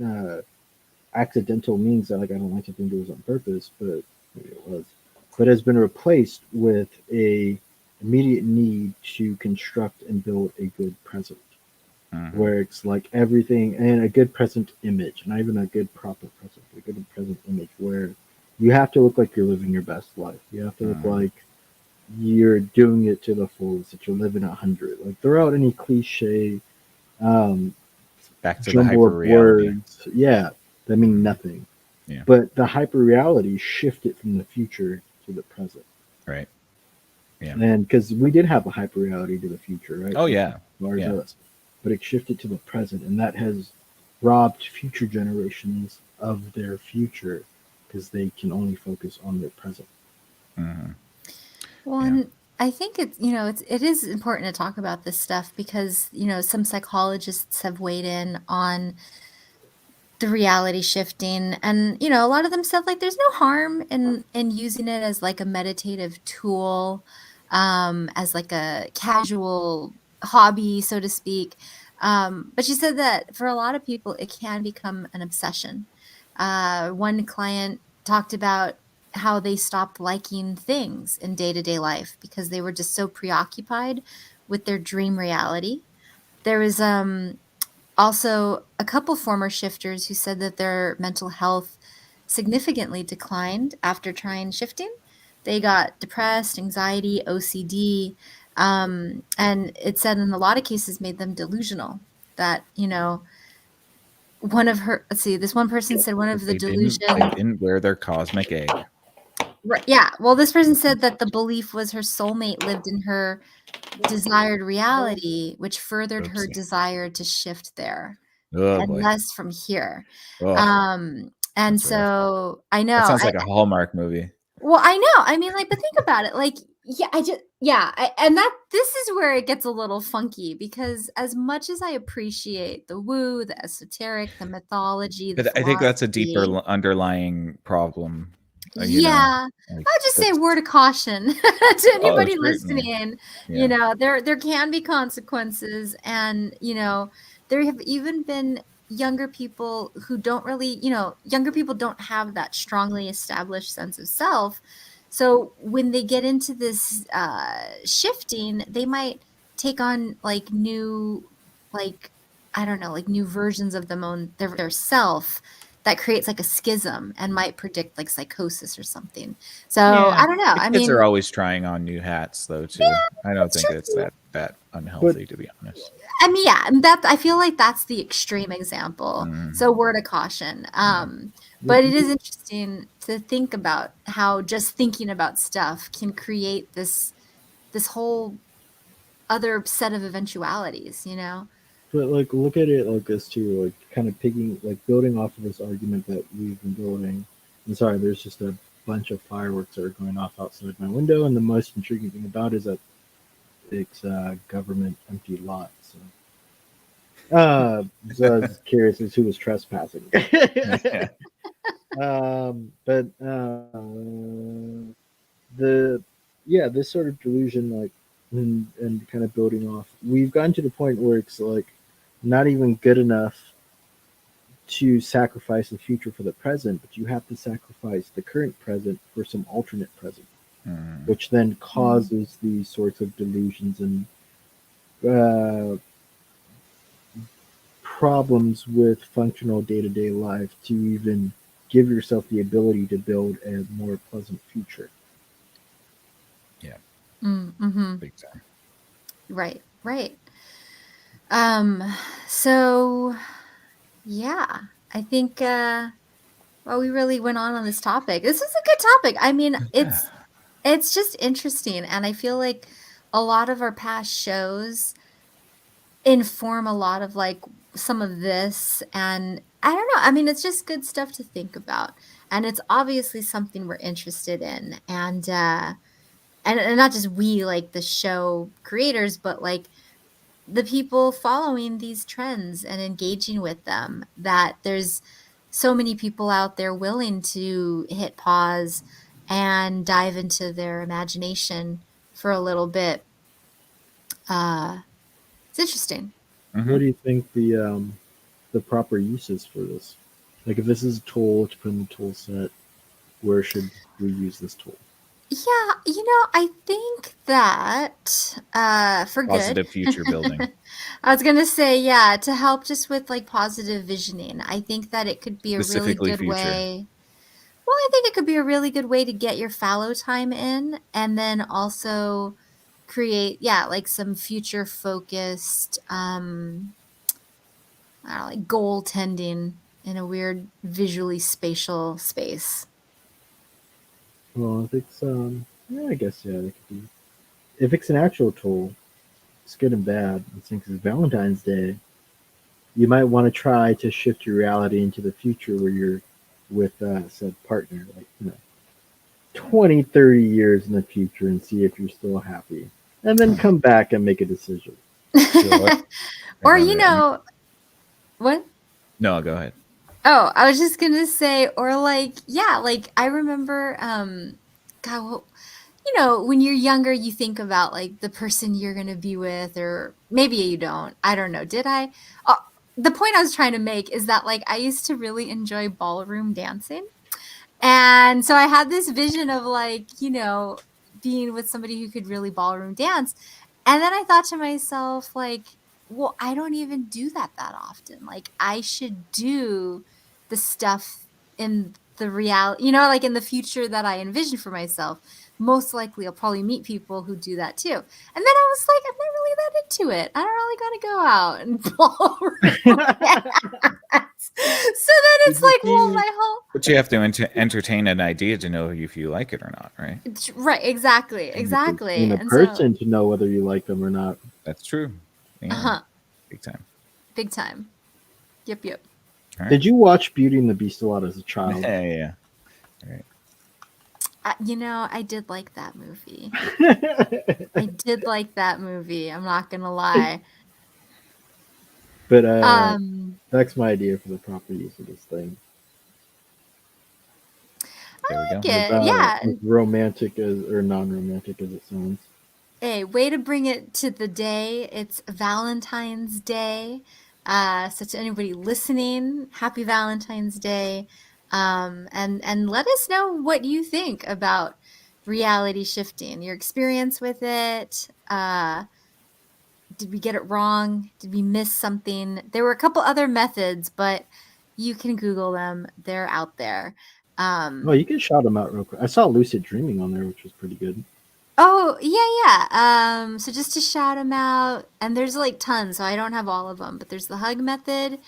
uh, accidental means that like I don't like to think it was on purpose, but maybe it was, but has been replaced with a immediate need to construct and build a good present, where it's like everything and a good present image, not even a good proper present, a good present image where you have to look like you're living your best life. You have to look like you're doing it to the fullest, that you're living 100. Like throw out any cliche Back to the jumble hyper of reality. words, yeah, that mean nothing. Yeah. But the hyper reality shifted from the future to the present. Right. Yeah. And because we did have a hyper reality to the future, right? Oh yeah. Large Yeah. us. But it shifted to the present, and that has robbed future generations of their future because they can only focus on their present. Well, Yeah. and I think it is important to talk about this stuff because, some psychologists have weighed in on the reality shifting, and a lot of them said like there's no harm in using it as like a meditative tool, as like a casual hobby, so to speak. But she said that for a lot of people it can become an obsession. One client talked about how they stopped liking things in day-to-day life because they were just so preoccupied with their dream reality. There was also a couple former shifters who said that their mental health significantly declined after trying shifting. They got depressed, anxiety, OCD, and it said in a lot of cases made them delusional. That this one person said one of the They delusions. didn't wear their cosmic egg. Right, yeah. Well, this person said that the belief was her soulmate lived in her desired reality, which furthered her Oopsie. desire to shift there Oh and boy. less from here. Oh, And that's rough. so I That know. sounds like a Hallmark movie. Well, I know. I mean, like, but think about it. Like, and this is where it gets a little funky because as much as I appreciate the woo, the esoteric, the mythology, the But I think that's a deeper philosophy, underlying problem. yeah, Like I'll just say that's word of caution to anybody certainly. listening. Yeah. There can be consequences, and there have even been younger people who don't really, younger people don't have that strongly established sense of self. So when they get into this shifting, they might take on like new, like I don't know, like new versions of their self that creates like a schism and might predict like psychosis or something. So Yeah. I don't know. The I kids are mean, always trying on new hats though too. I don't it's think it's true. that unhealthy, to be honest. I mean, yeah, and that I feel like that's the extreme example. Mm. So word of caution. But it is interesting to think about how just thinking about stuff can create this whole other set of eventualities, you know? But like, look at it like this too, like kind of building off of this argument that we've been building. I'm sorry, there's just a bunch of fireworks that are going off outside my window, and the most intriguing thing about it is that it's a government empty lot. So I was curious as who was trespassing. But the this sort of delusion, like, and kind of building off, we've gotten to the point where it's like not even good enough to sacrifice the future for the present, but you have to sacrifice the current present for some alternate present, which then causes these sorts of delusions and problems with functional day-to-day life to even give yourself the ability to build a more pleasant future. Yeah. Mm-hmm. Big time. Right. So yeah, I think well, we really went on this topic. This is a good topic. I mean, it's just interesting, and I feel like a lot of our past shows inform a lot of like some of this, and I don't know. I mean, it's just good stuff to think about, and it's obviously something we're interested in, and not just we, like the show creators, but like the people following these trends and engaging with them, that there's so many people out there willing to hit pause and dive into their imagination for a little bit. It's interesting. Mm-hmm. What do you think the proper uses for this? Like, if this is a tool to put in the tool set, where should we use this tool? Yeah, I think that for Positive good. future building. I was gonna say, yeah, to help just with like positive visioning. I think that it could be a really Specifically good future. way. Well, I think it could be a really good way to get your fallow time in, and then also create, like some future focused, I don't know, like goaltending in a weird visually spatial space. Well, if it's I guess that could be. If it's an actual tool, it's good and bad. Since it's Valentine's Day, you might want to try to shift your reality into the future where you're with said partner, like 20, 30 years in the future, and see if you're still happy, and then come back and make a decision. Or what? No, go ahead. Oh, I was just gonna say, or like, like I remember, God, well, when you're younger, you think about like the person you're gonna be with, or maybe you don't. I don't know. Did I? The point I was trying to make is that like I used to really enjoy ballroom dancing, and so I had this vision of like being with somebody who could really ballroom dance, and then I thought to myself like, well, I don't even do that often. Like I should do the stuff in the reality, like in the future that I envision for myself. Most likely I'll probably meet people who do that too. And then I was like, I'm not really that into it. I don't really got to go out and ballroom dance. So then it's like, well, my whole... But you have to entertain an idea to know if you like it or not, right? Right, exactly. In a person to know whether you like them or not. That's true. Yeah. Big time. Big time. Yep. Right. Did you watch Beauty and the Beast a lot as a child? Yeah. Right. I did like that movie. I did like that movie. I'm not gonna lie. But that's my idea for the proper use of this thing. There we go. Yeah. As romantic or non-romantic as it sounds. Hey, way to bring it to the day. It's Valentine's Day. So to anybody listening, happy Valentine's Day. And let us know what you think about reality shifting, your experience with it. Did we get it wrong? Did we miss something? There were a couple other methods, but you can Google them. They're out there. You can shout them out real quick. I saw lucid dreaming on there, which was pretty good. Oh, yeah. So just to shout them out, and there's like tons, so I don't have all of them, but there's the hug method,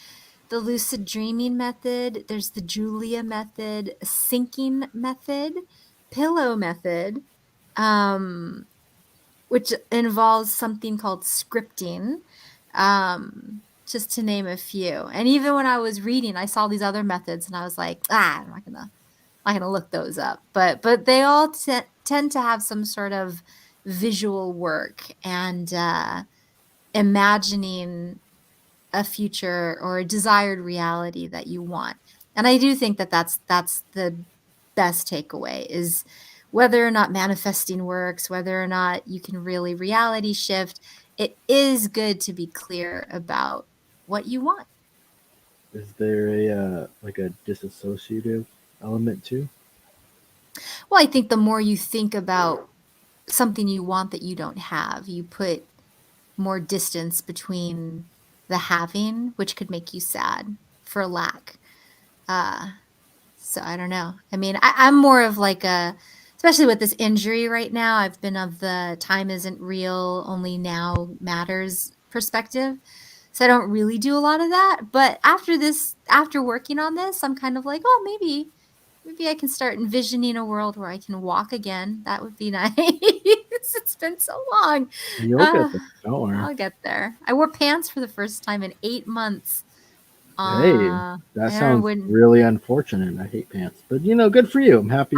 the lucid dreaming method, there's the Julia method, syncing method, pillow method, which involves something called scripting, just to name a few. And even when I was reading, I saw these other methods, and I was like, I'm not gonna look those up. But they all tend to have some sort of visual work and imagining a future or a desired reality that you want. And I do think that that's the best takeaway, is whether or not manifesting works, whether or not you can really reality shift, it is good to be clear about what you want. Is there a like a disassociative element too? Well, I think the more you think about something you want that you don't have, you put more distance between the having, which could make you sad for lack. So I don't know. I mean, I'm more of like especially with this injury right now, I've been of the time isn't real, only now matters perspective. So I don't really do a lot of that. But after working on this, I'm kind of like, oh, maybe I can start envisioning a world where I can walk again. That would be nice. It's been so long. You'll get there. Don't worry. I'll get there. I wore pants for the first time in 8 months. Hey, that sounds really unfortunate. I hate pants, but good for you. I'm happy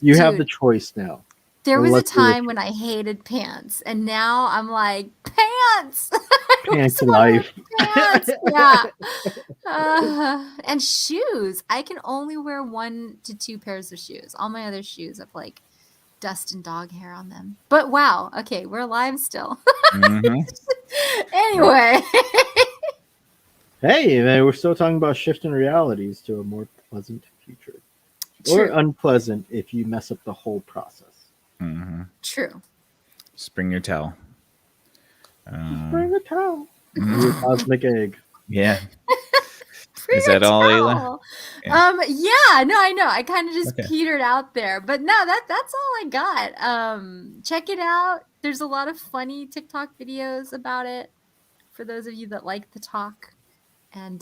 you have the choice now. There was a time when I hated pants, and now I'm like, pants. Pants life. Pants, yeah. And shoes. I can only wear 1 to 2 pairs of shoes. All my other shoes have like dust and dog hair on them. But wow, okay, we're alive still. Mm-hmm. Anyway. Hey, man, we're still talking about shifting realities to a more pleasant future. True. Or unpleasant if you mess up the whole process. Mm-hmm. True. Just bring your towel. Bring a towel. Your cosmic egg. Yeah. Is that all, Ayla? Yeah. No, I know. I kind of just petered out there, but no, that's all I got. Check it out. There's a lot of funny TikTok videos about it for those of you that like the talk. And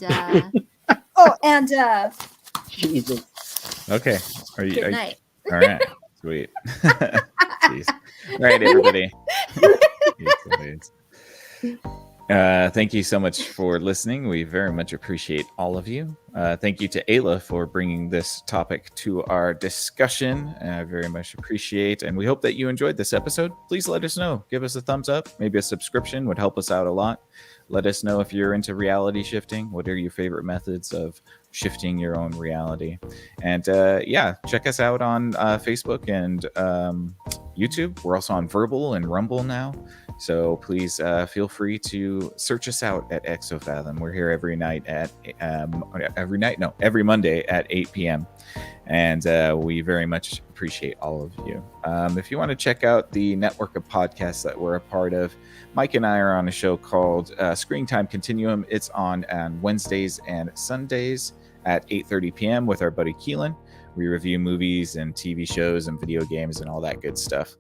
Jesus. Okay. Good night. All right. Sweet. Jeez. All right, everybody. Thank you so much for listening. We very much appreciate all of you. Thank you to Ayla for bringing this topic to our discussion. I very much appreciate, and we hope that you enjoyed this episode. Please let us know. Give us a thumbs up. Maybe a subscription would help us out a lot. Let us know if you're into reality shifting. What are your favorite methods of shifting your own reality? And check us out on Facebook and YouTube. We're also on Verbal and Rumble now. So please feel free to search us out at Exofathom. We're here every Monday at 8 p.m. And we very much appreciate all of you. If you want to check out the network of podcasts that we're a part of, Mike and I are on a show called Screen Time Continuum. It's on Wednesdays and Sundays at 8:30 p.m. with our buddy Keelan. We review movies and TV shows and video games and all that good stuff.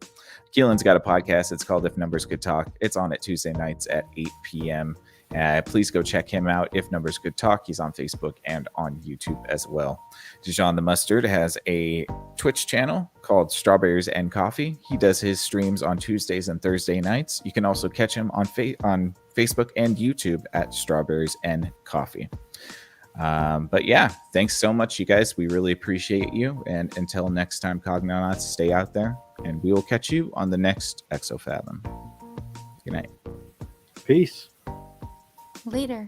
Keelan's got a podcast. It's called If Numbers Could Talk. It's on at Tuesday nights at 8 p.m. Please go check him out. If Numbers Could Talk. He's on Facebook and on YouTube as well. Dijon the Mustard has a Twitch channel called Strawberries and Coffee. He does his streams on Tuesdays and Thursday nights. You can also catch him on Facebook and YouTube at Strawberries and Coffee. But yeah, thanks so much, you guys. We really appreciate you. And until next time, Cognonauts, stay out there, and we will catch you on the next Exofathom. Good night. Peace. Later.